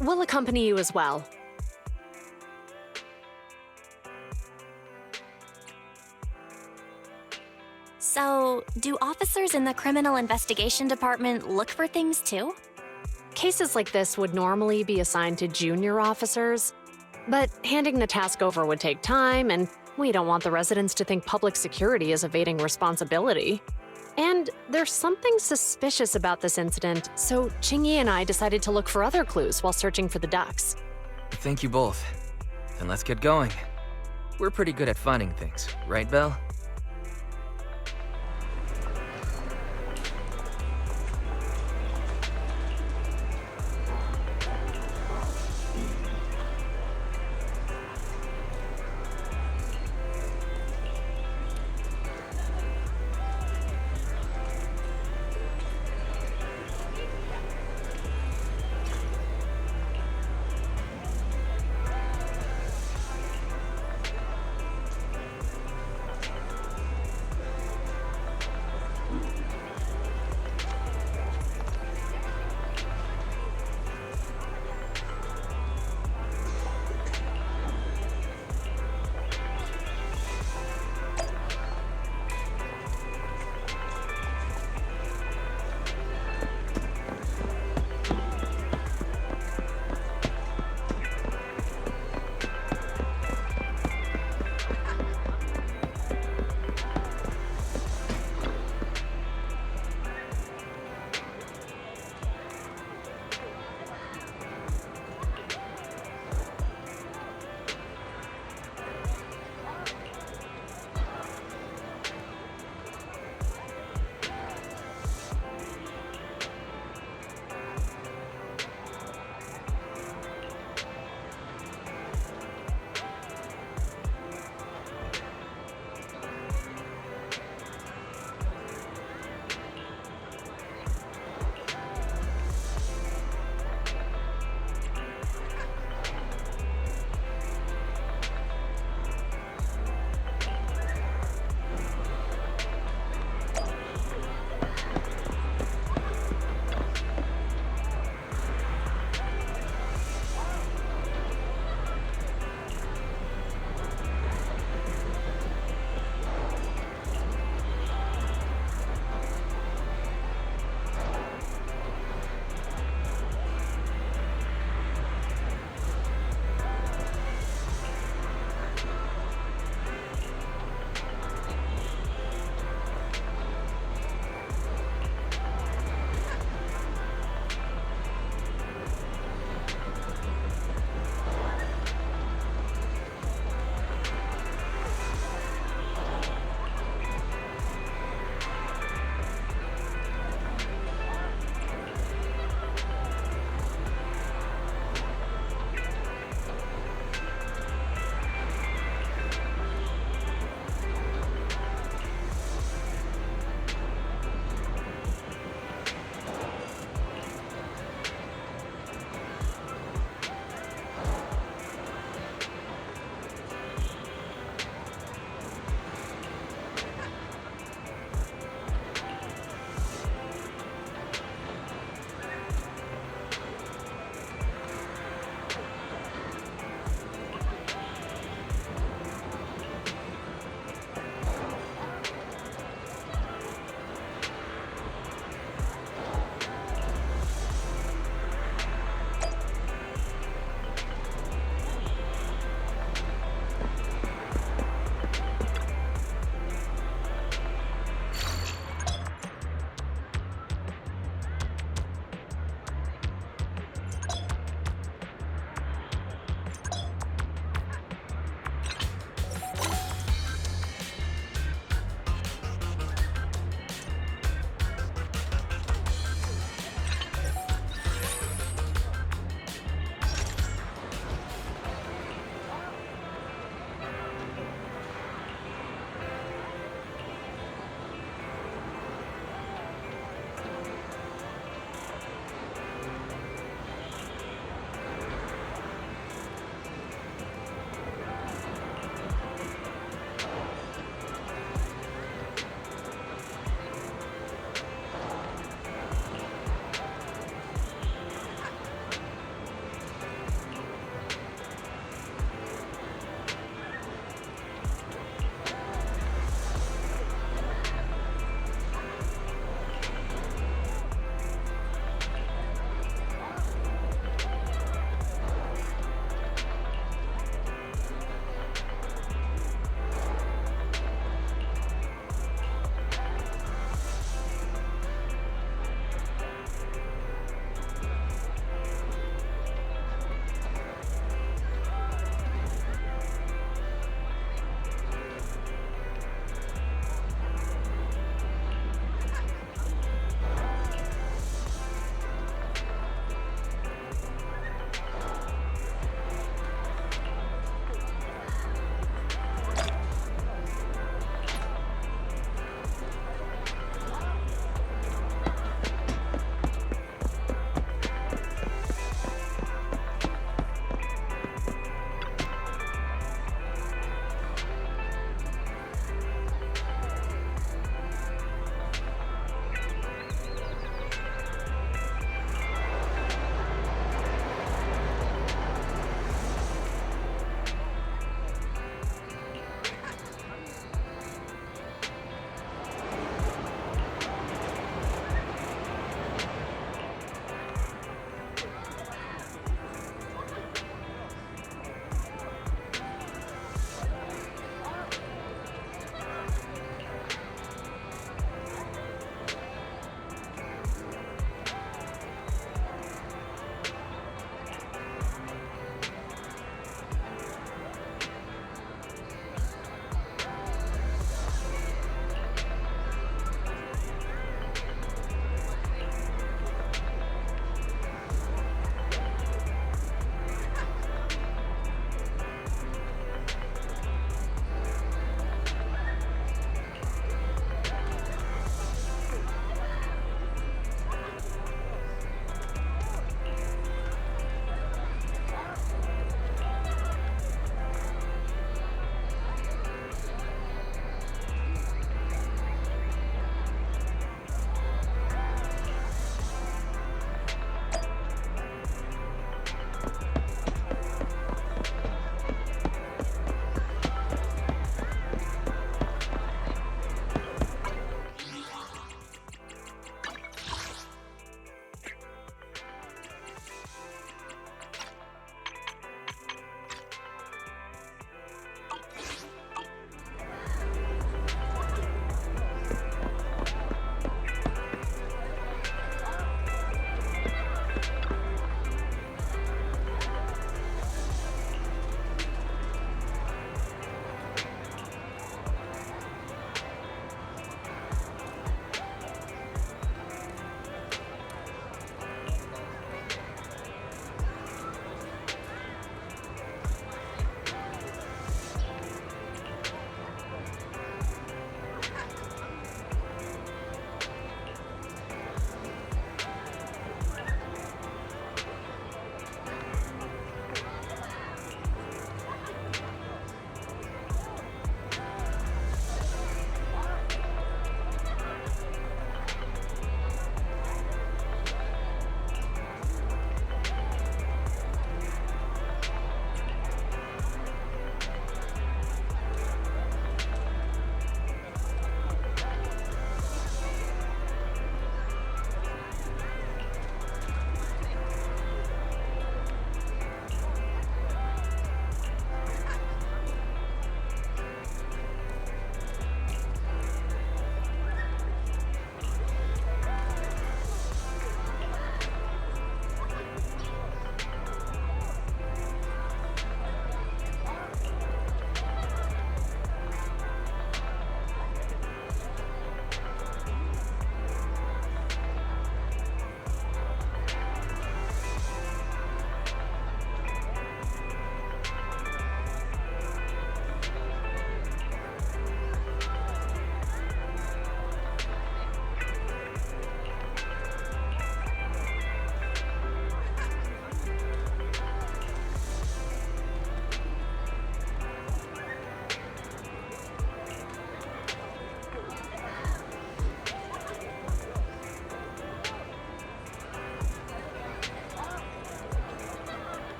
We'll accompany you as well. So, do officers in the Criminal Investigation Department look for things too? Cases like this would normally be assigned to junior officers, but handing the task over would take time, and we don't want the residents to think public security is evading responsibility. And there's something suspicious about this incident, so Qingyi and I decided to look for other clues while searching for the ducks. Thank you both. Then let's get going. We're pretty good at finding things, right, Belle?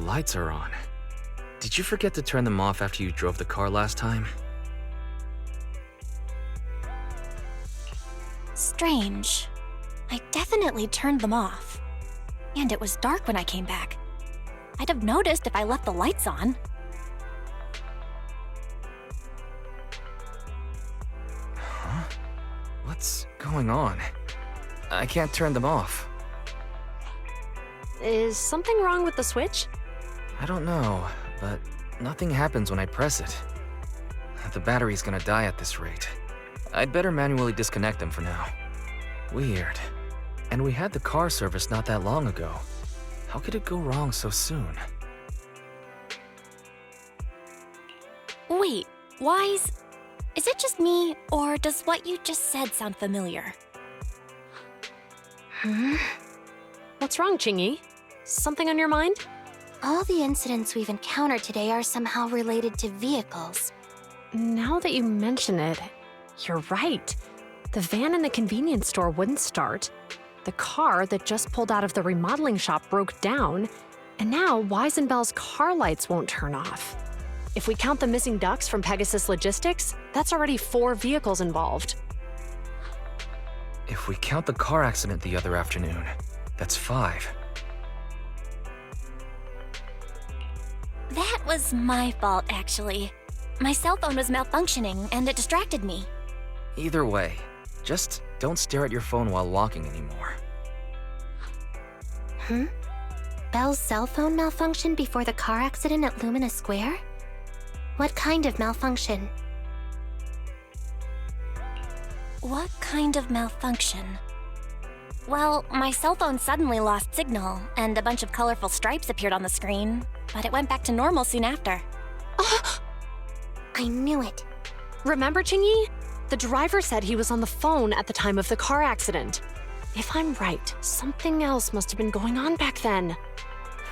lights are on. Did you forget to turn them off after you drove the car last time? Strange. I definitely turned them off. And it was dark when I came back. I'd have noticed if I left the lights on. Huh? What's going on? I can't turn them off. Is something wrong with the switch? I don't know, but nothing happens when I press it. The battery's gonna die at this rate. I'd better manually disconnect them for now. Weird. And we had the car serviced not that long ago. How could it go wrong so soon? Wait, Wise? Is it just me, or does what you just said sound familiar? What's wrong, Chingy? Something on your mind? All the incidents we've encountered today are somehow related to vehicles. Now that you mention it, you're right. The van in the convenience store wouldn't start. The car that just pulled out of the remodeling shop broke down. And now Wise and Bell's car lights won't turn off. If we count the missing ducks from Pegasus Logistics, that's already 4 vehicles involved. If we count the car accident the other afternoon, that's 5. That was my fault, actually. My cell phone was malfunctioning, and it distracted me. Either way, just don't stare at your phone while walking anymore. Bell's cell phone malfunctioned before the car accident at Lumina Square? What kind of malfunction? What kind of malfunction? Well, my cell phone suddenly lost signal, and a bunch of colorful stripes appeared on the screen, but it went back to normal soon after. I knew it. Remember, Chingy? The driver said he was on the phone at the time of the car accident. If I'm right, something else must have been going on back then.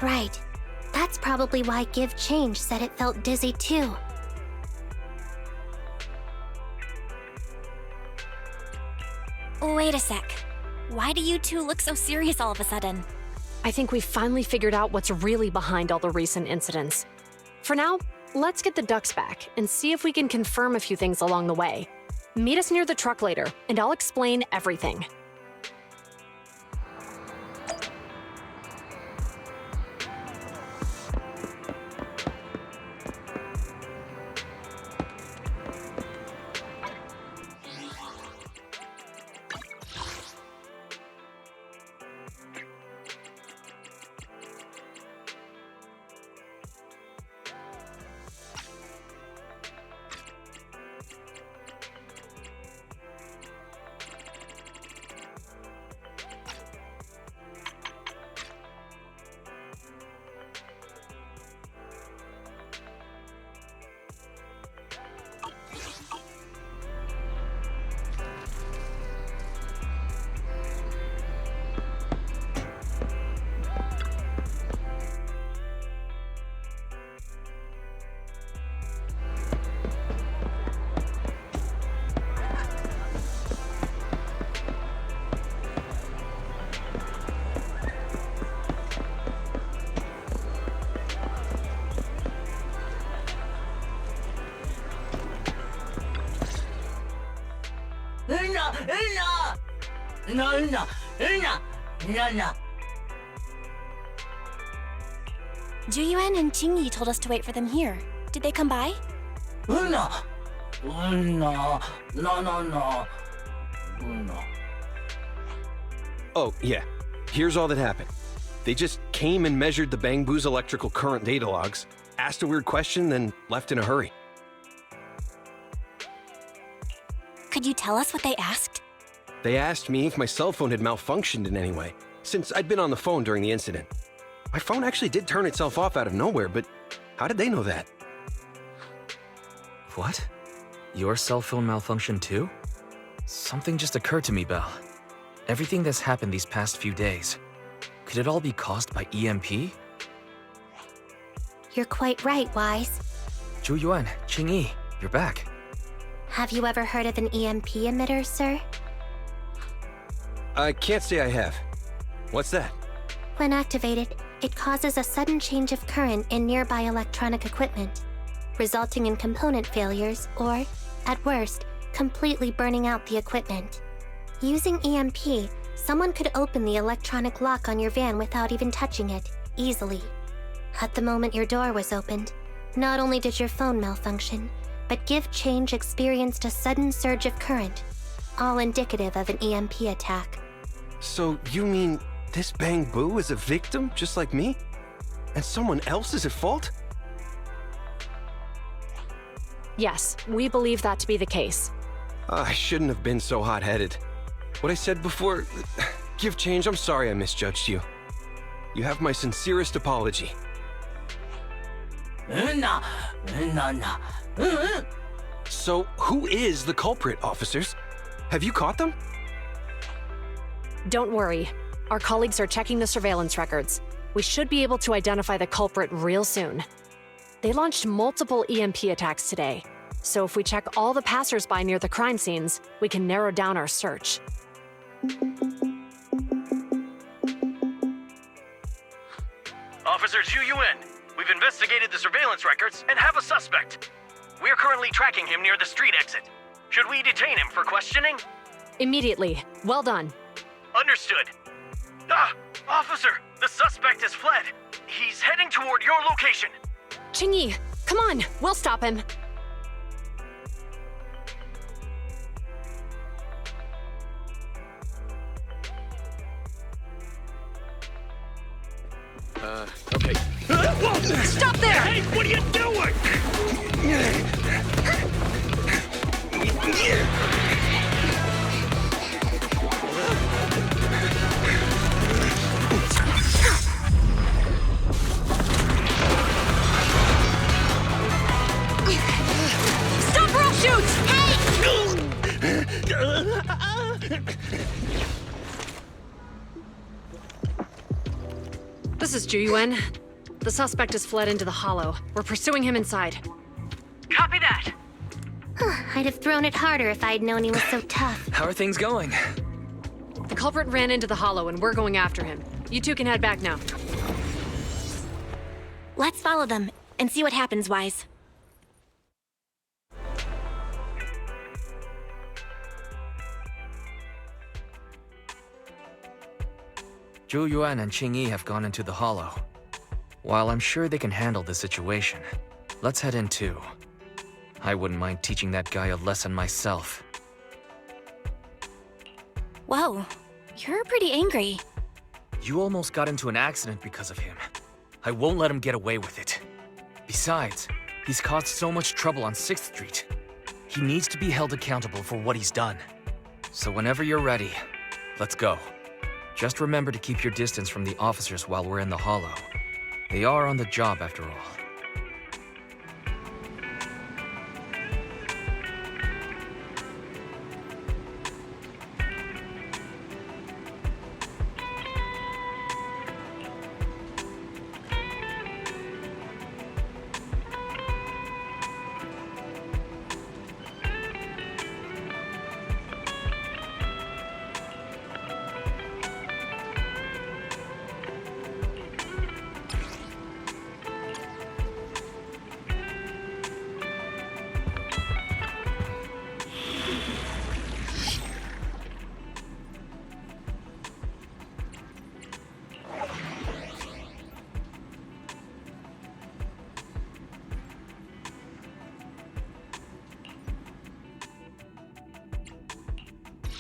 Right. That's probably why Give Change said it felt dizzy too. Wait a sec. Why do you two look so serious all of a sudden? I think we finally figured out what's really behind all the recent incidents. For now, let's get the ducks back and see if we can confirm a few things along the way. Meet us near the truck later, and I'll explain everything. Juyuan and Chingy told us to wait for them here. Did they come by? Oh, yeah. Here's all that happened. They just came and measured the Bangbu's electrical current data logs, asked a weird question, then left in a hurry. Could you tell us what they asked? They asked me if my cell phone had malfunctioned in any way, since I'd been on the phone during the incident. My phone actually did turn itself off out of nowhere, but how did they know that? What? Your cell phone malfunctioned too? Something just occurred to me, Belle. Everything that's happened these past few days, could it all be caused by EMP? You're quite right, Wise. Juyuan, Qingyi, you're back. Have you ever heard of an EMP emitter, sir? I can't say I have. What's that? When activated, It causes a sudden change of current in nearby electronic equipment, resulting in component failures or, at worst, completely burning out the equipment. Using EMP, someone could open the electronic lock on your van without even touching it, easily. At the moment your door was opened, not only did your phone malfunction, but Give Change experienced a sudden surge of current, all indicative of an EMP attack. So you mean this Bang Boo is a victim just like me? And someone else is at fault? Yes, we believe that to be the case. I shouldn't have been so hot-headed. What I said before... Give Change, I'm sorry I misjudged you. You have my sincerest apology. So, who is the culprit, officers? Have you caught them? Don't worry. Our colleagues are checking the surveillance records. We should be able to identify the culprit real soon. They launched multiple EMP attacks today, so if we check all the passers-by near the crime scenes, we can narrow down our search. Officer Zhu Yuan, we've investigated the surveillance records and have a suspect. We're currently tracking him near the street exit. Should we detain him for questioning? Immediately. Well done. Understood. Officer, the suspect has fled. He's heading toward your location. Qingyi, come on, we'll stop him. Okay. Stop there! Hey, what are you doing? Stop or I'll shoot! This is Zhu Yuan. The suspect has fled into the hollow. We're pursuing him inside. Copy that. I'd have thrown it harder if I'd known he was so tough. How are things going? The culprit ran into the hollow and we're going after him. You two can head back now. Let's follow them and see what happens, Wise. Zhu Yuan and Qingyi have gone into the hollow. While I'm sure they can handle the situation, let's head in too. I wouldn't mind teaching that guy a lesson myself. Whoa, you're pretty angry. You almost got into an accident because of him. I won't let him get away with it. Besides, he's caused so much trouble on 6th Street. He needs to be held accountable for what he's done. So whenever you're ready, let's go. Just remember to keep your distance from the officers while we're in the hollow. They are on the job after all.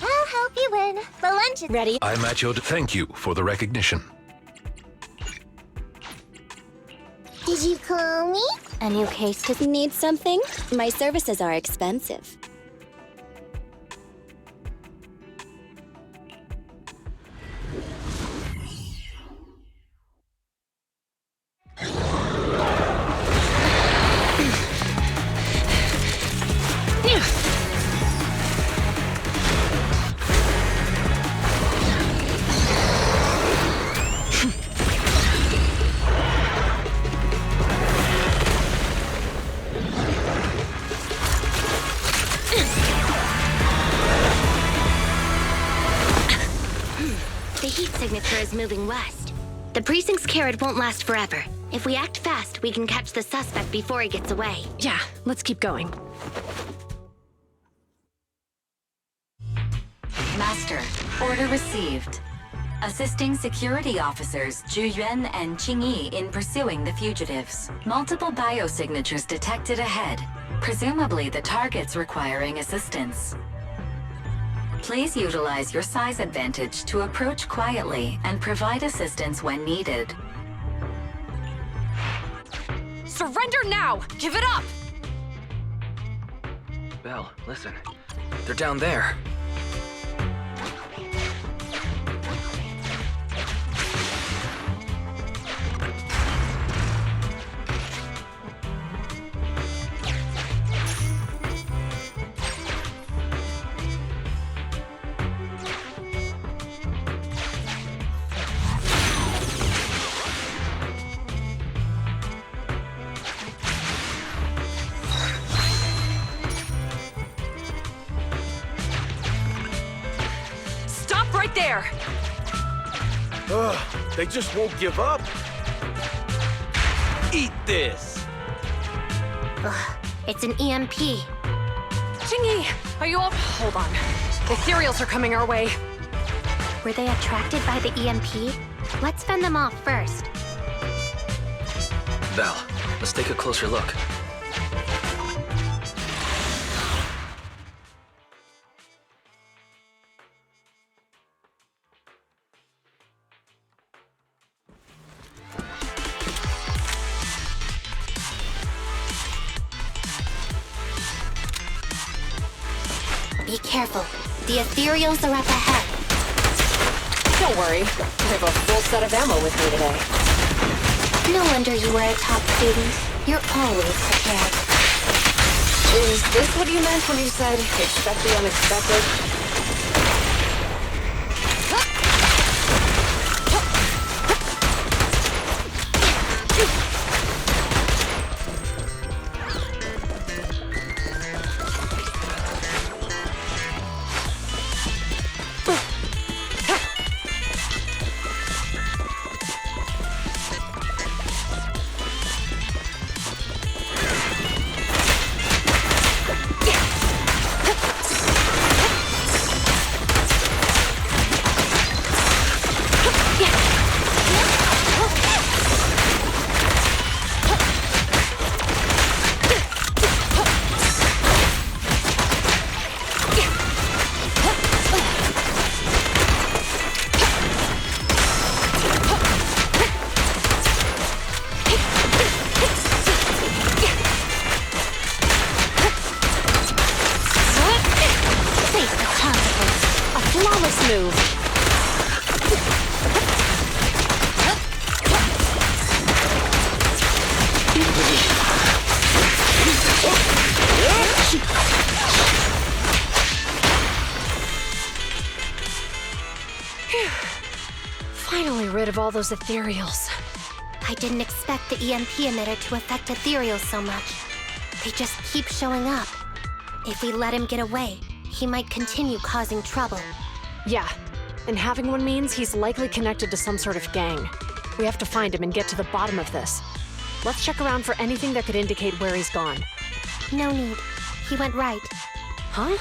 I'll help you win. The lunch is ready. I'm at your... Thank you for the recognition. Did you call me? A new case to need something? My services are expensive. The heat signature is moving west. The precinct's carrot won't last forever. If we act fast, we can catch the suspect before he gets away. Yeah, let's keep going. Master, order received. Assisting security officers Zhu Yuan and Qing Yi in pursuing the fugitives. Multiple biosignatures detected ahead, presumably the targets requiring assistance. Please utilize your size advantage to approach quietly and provide assistance when needed. Surrender now! Give it up! Belle, listen. They're down there. There! Ugh, they just won't give up. Eat this! Ugh, it's an EMP. Jingyi, are you all... Hold on. The ethereals are coming our way. Were they attracted by the EMP? Let's fend them off first. Val, let's take a closer look. Be careful. The ethereals are up ahead. Don't worry. I have a full set of ammo with me today. No wonder you were a top student. You're always prepared. Is this what you meant when you said, expect the unexpected? Finally rid of all those ethereals. I didn't expect the EMP emitter to affect ethereals so much. They just keep showing up. If we let him get away, he might continue causing trouble. Yeah, and having one means he's likely connected to some sort of gang. We have to find him and get to the bottom of this. Let's check around for anything that could indicate where he's gone. No need. He went right. Huh?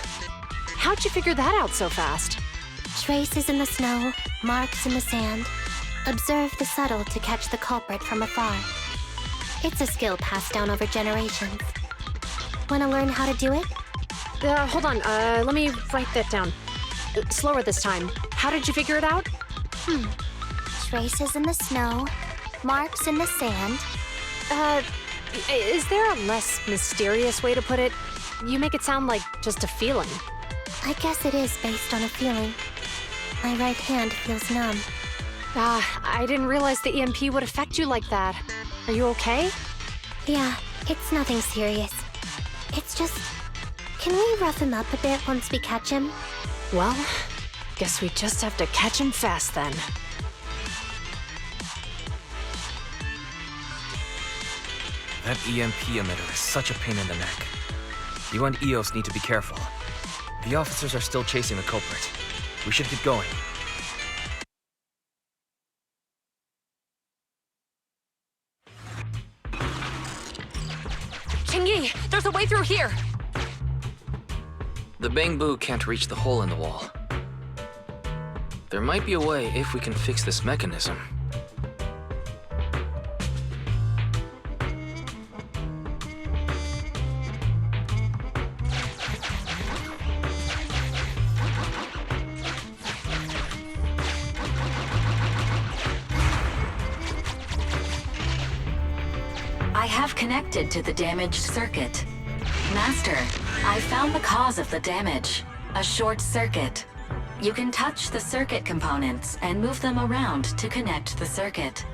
How'd you figure that out so fast? Traces in the snow, marks in the sand. Observe the subtle to catch the culprit from afar. It's a skill passed down over generations. Want to learn how to do it? Hold on, let me write that down. Slower this time. How did you figure it out? Traces in the snow, marks in the sand. Is there a less mysterious way to put it? You make it sound like just a feeling. I guess it is based on a feeling. My right hand feels numb. I didn't realize the EMP would affect you like that. Are you okay? Yeah, it's nothing serious. It's just... Can we rough him up a bit once we catch him? Well, guess we just have to catch him fast then. That EMP emitter is such a pain in the neck. You and EOS need to be careful. The officers are still chasing the culprit. We should get going. Chingyi, there's a way through here! The bamboo can't reach the hole in the wall. There might be a way if we can fix this mechanism. I have connected to the damaged circuit. Master, I found the cause of the damage. A short circuit. You can touch the circuit components and move them around to connect the circuit.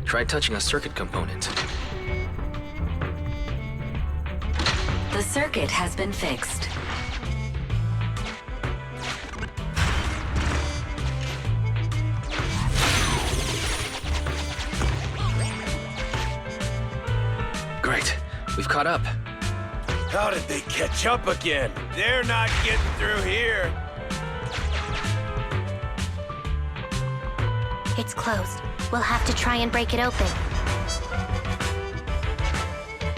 Try touching a circuit component. The circuit has been fixed. Great. We've caught up. How did they catch up again? They're not getting through here. It's closed. We'll have to try and break it open.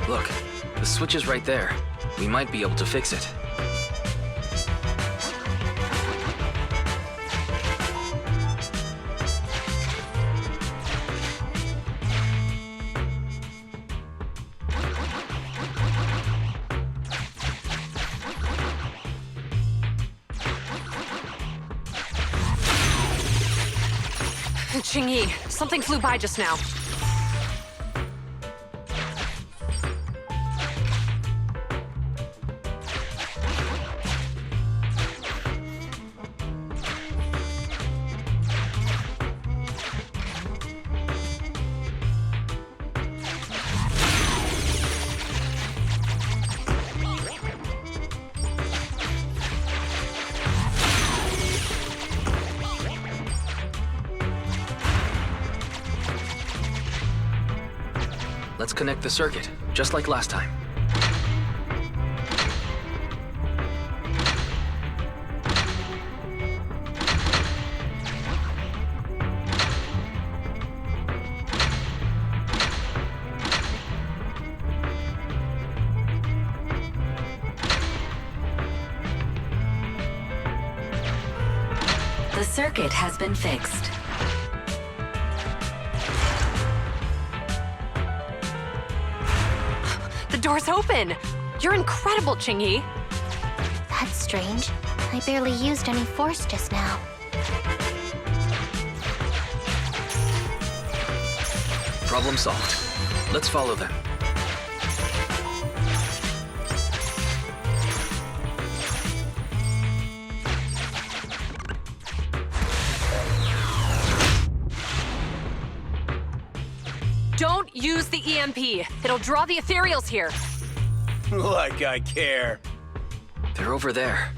Look, the switch is right there. We might be able to fix it. Chingyi, something flew by just now. Let's connect the circuit, just like last time. The circuit has been fixed. The door's open! You're incredible, Chingyi! That's strange. I barely used any force just now. Problem solved. Let's follow them. Don't use the EMP. It'll draw the ethereals here. Like I care. They're over there.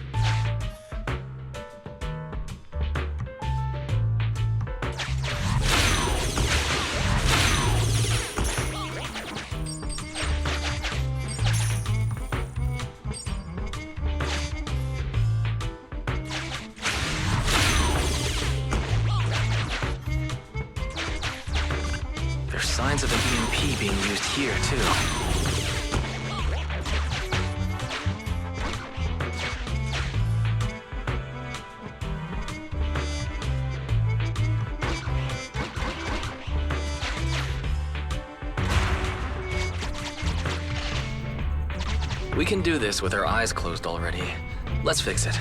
There's signs of an EMP being used here, too. We can do this with our eyes closed already. Let's fix it.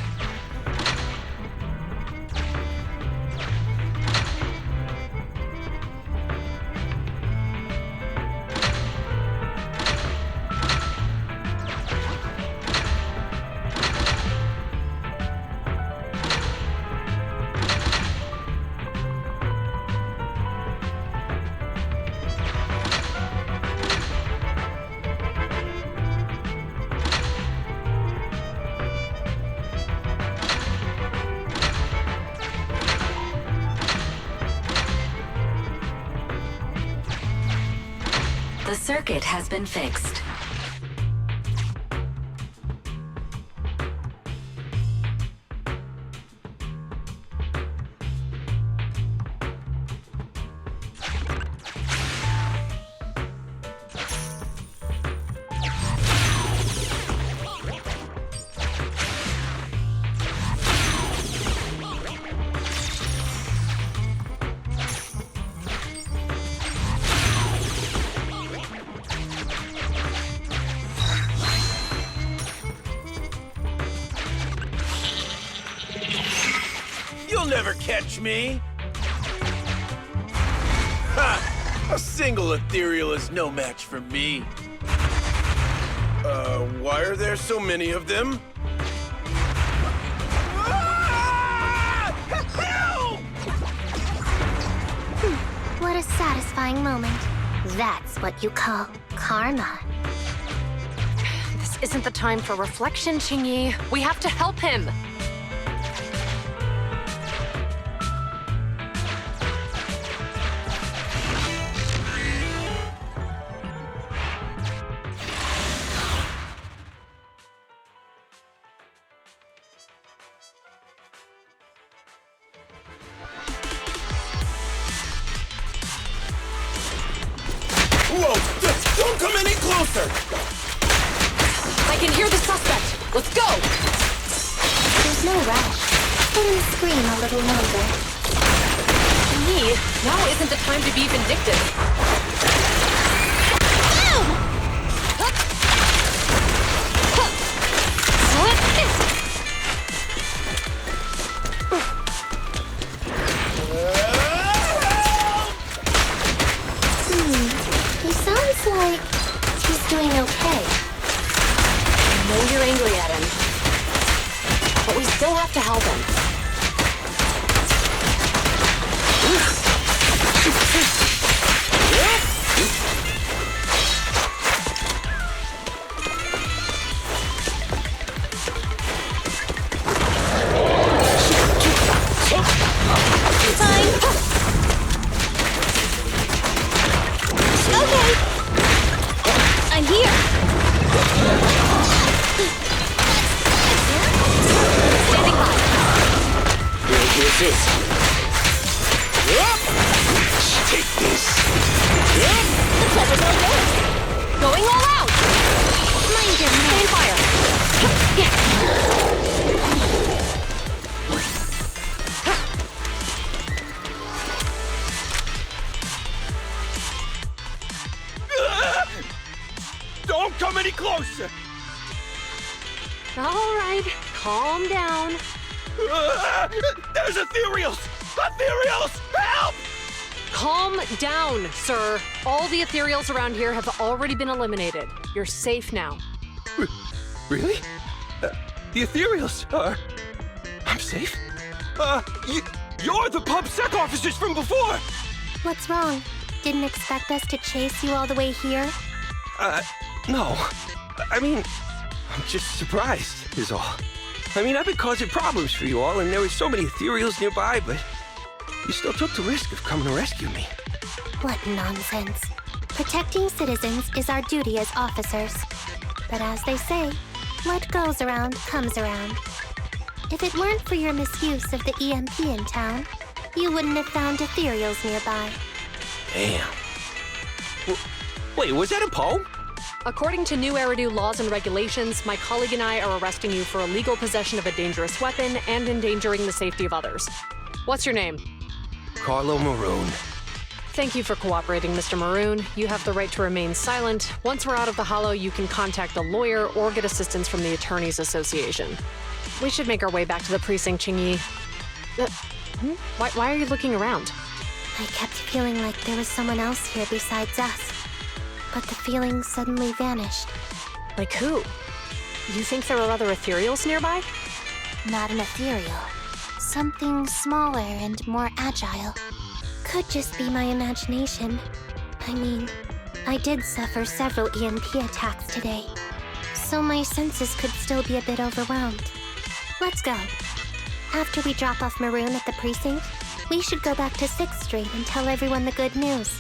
The circuit has been fixed. never catch me. Ha! A single ethereal is no match for me. Why are there so many of them? Help! What a satisfying moment. That's what you call karma. This isn't the time for reflection, Qingyi. We have to help him. Whoa! Don't come any closer! I can hear the suspect. Let's go! There's no rush. Let him scream a little longer. Qingyi, now isn't the time to be vindictive. He sounds like he's doing okay. I know you're angry at him, but we still have to help him. Okay. I'm here. Standing by. Here's this. Take this. The clever's all yours. Going all out. Mind your Stay man. fire. Don't come any closer! All right, calm down. There's ethereals! Ethereals! Help! Calm down, sir. All the ethereals around here have already been eliminated. You're safe now. Really? The ethereals are... I'm safe? You're the PubSec officers from before! What's wrong? Didn't expect us to chase you all the way here? No. I mean, I'm just surprised, is all. I mean, I've been causing problems for you all, and there were so many ethereals nearby, but you still took the risk of coming to rescue me. What nonsense. Protecting citizens is our duty as officers. But as they say, what goes around comes around. If it weren't for your misuse of the EMP in town, you wouldn't have found ethereals nearby. Damn. Wait, was that a poem? According to new Eridu laws and regulations, my colleague and I are arresting you for illegal possession of a dangerous weapon and endangering the safety of others. What's your name? Carlo Maroon. Thank you for cooperating, Mr. Maroon. You have the right to remain silent. Once we're out of the hollow, you can contact a lawyer or get assistance from the Attorneys Association. We should make our way back to the precinct, Qingyi. Why are you looking around? I kept feeling like there was someone else here besides us. But the feeling suddenly vanished. Like who? You think there are other ethereals nearby? Not an ethereal. Something smaller and more agile. Could just be my imagination. I mean, I did suffer several EMP attacks today. So my senses could still be a bit overwhelmed. Let's go. After we drop off Maroon at the precinct, we should go back to 6th Street and tell everyone the good news.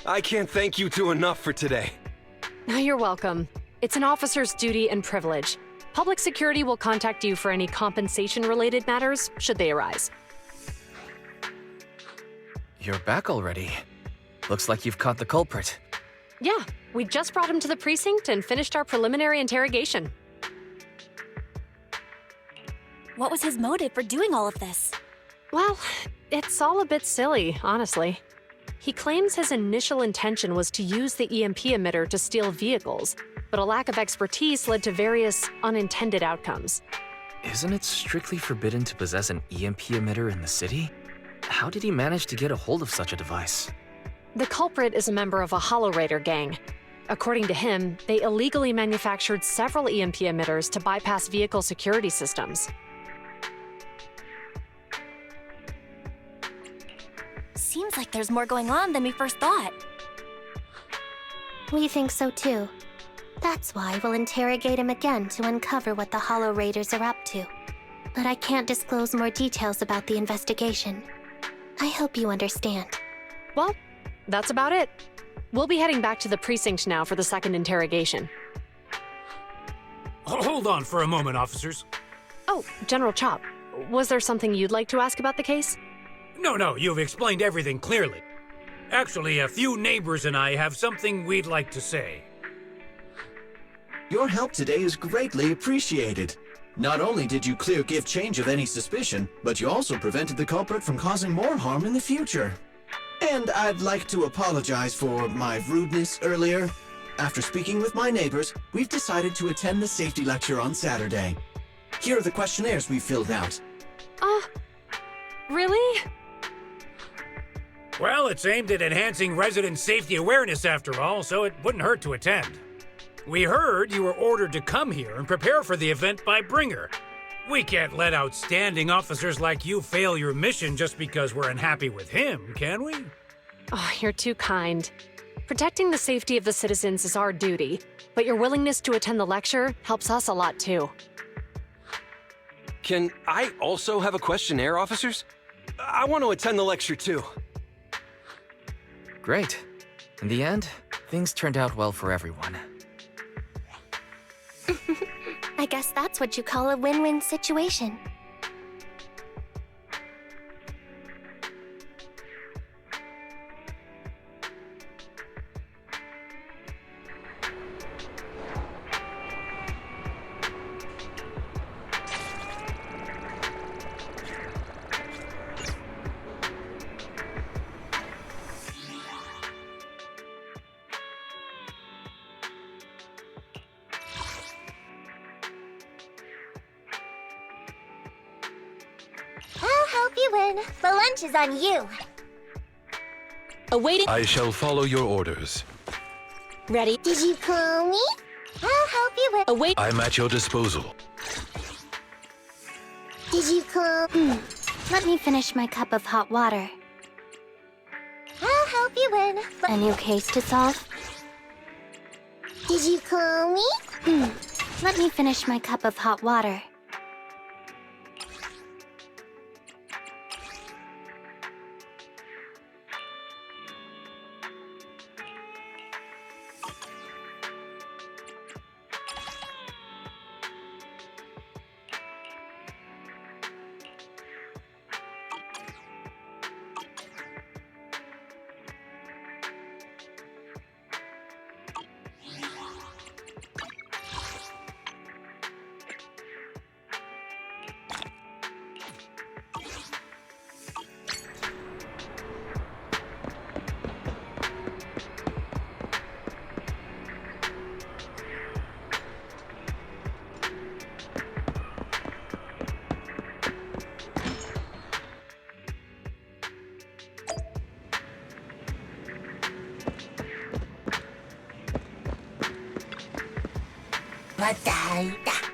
I can't thank you two enough for today. You're welcome. It's an officer's duty and privilege. Public security will contact you for any compensation-related matters, should they arise. You're back already. Looks like you've caught the culprit. Yeah, we just brought him to the precinct and finished our preliminary interrogation. What was his motive for doing all of this? Well, it's all a bit silly, honestly. He claims his initial intention was to use the EMP emitter to steal vehicles, but a lack of expertise led to various unintended outcomes. Isn't it strictly forbidden to possess an EMP emitter in the city? How did he manage to get a hold of such a device? The culprit is a member of a Hollow Raider gang. According to him, they illegally manufactured several EMP emitters to bypass vehicle security systems. Seems like there's more going on than we first thought. We think so too. That's why we'll interrogate him again to uncover what the Hollow Raiders are up to. But I can't disclose more details about the investigation. I hope you understand. Well, that's about it. We'll be heading back to the precinct now for the second interrogation. Hold on for a moment, officers. Oh, General Chop, was there something you'd like to ask about the case? No, you've explained everything clearly. Actually, a few neighbors and I have something we'd like to say. Your help today is greatly appreciated. Not only did you clear Give Change of any suspicion, but you also prevented the culprit from causing more harm in the future. And I'd like to apologize for my rudeness earlier. After speaking with my neighbors, we've decided to attend the safety lecture on Saturday. Here are the questionnaires we filled out. Really? Well, it's aimed at enhancing resident safety awareness after all, so it wouldn't hurt to attend. We heard you were ordered to come here and prepare for the event by Bringer. We can't let outstanding officers like you fail your mission just because we're unhappy with him, can we? Oh, you're too kind. Protecting the safety of the citizens is our duty, but your willingness to attend the lecture helps us a lot too. Can I also have a questionnaire, officers? I want to attend the lecture too. Great. In the end, things turned out well for everyone. I guess that's what you call a win-win situation. I'll help you win. The lunch is on you. Awaiting. I shall follow your orders. Ready. Did you call me? I'll help you win. Await. I'm at your disposal. Did you call? Let me finish my cup of hot water. I'll help you win. A new case to solve? Did you call me? Let me finish my cup of hot water. Batata.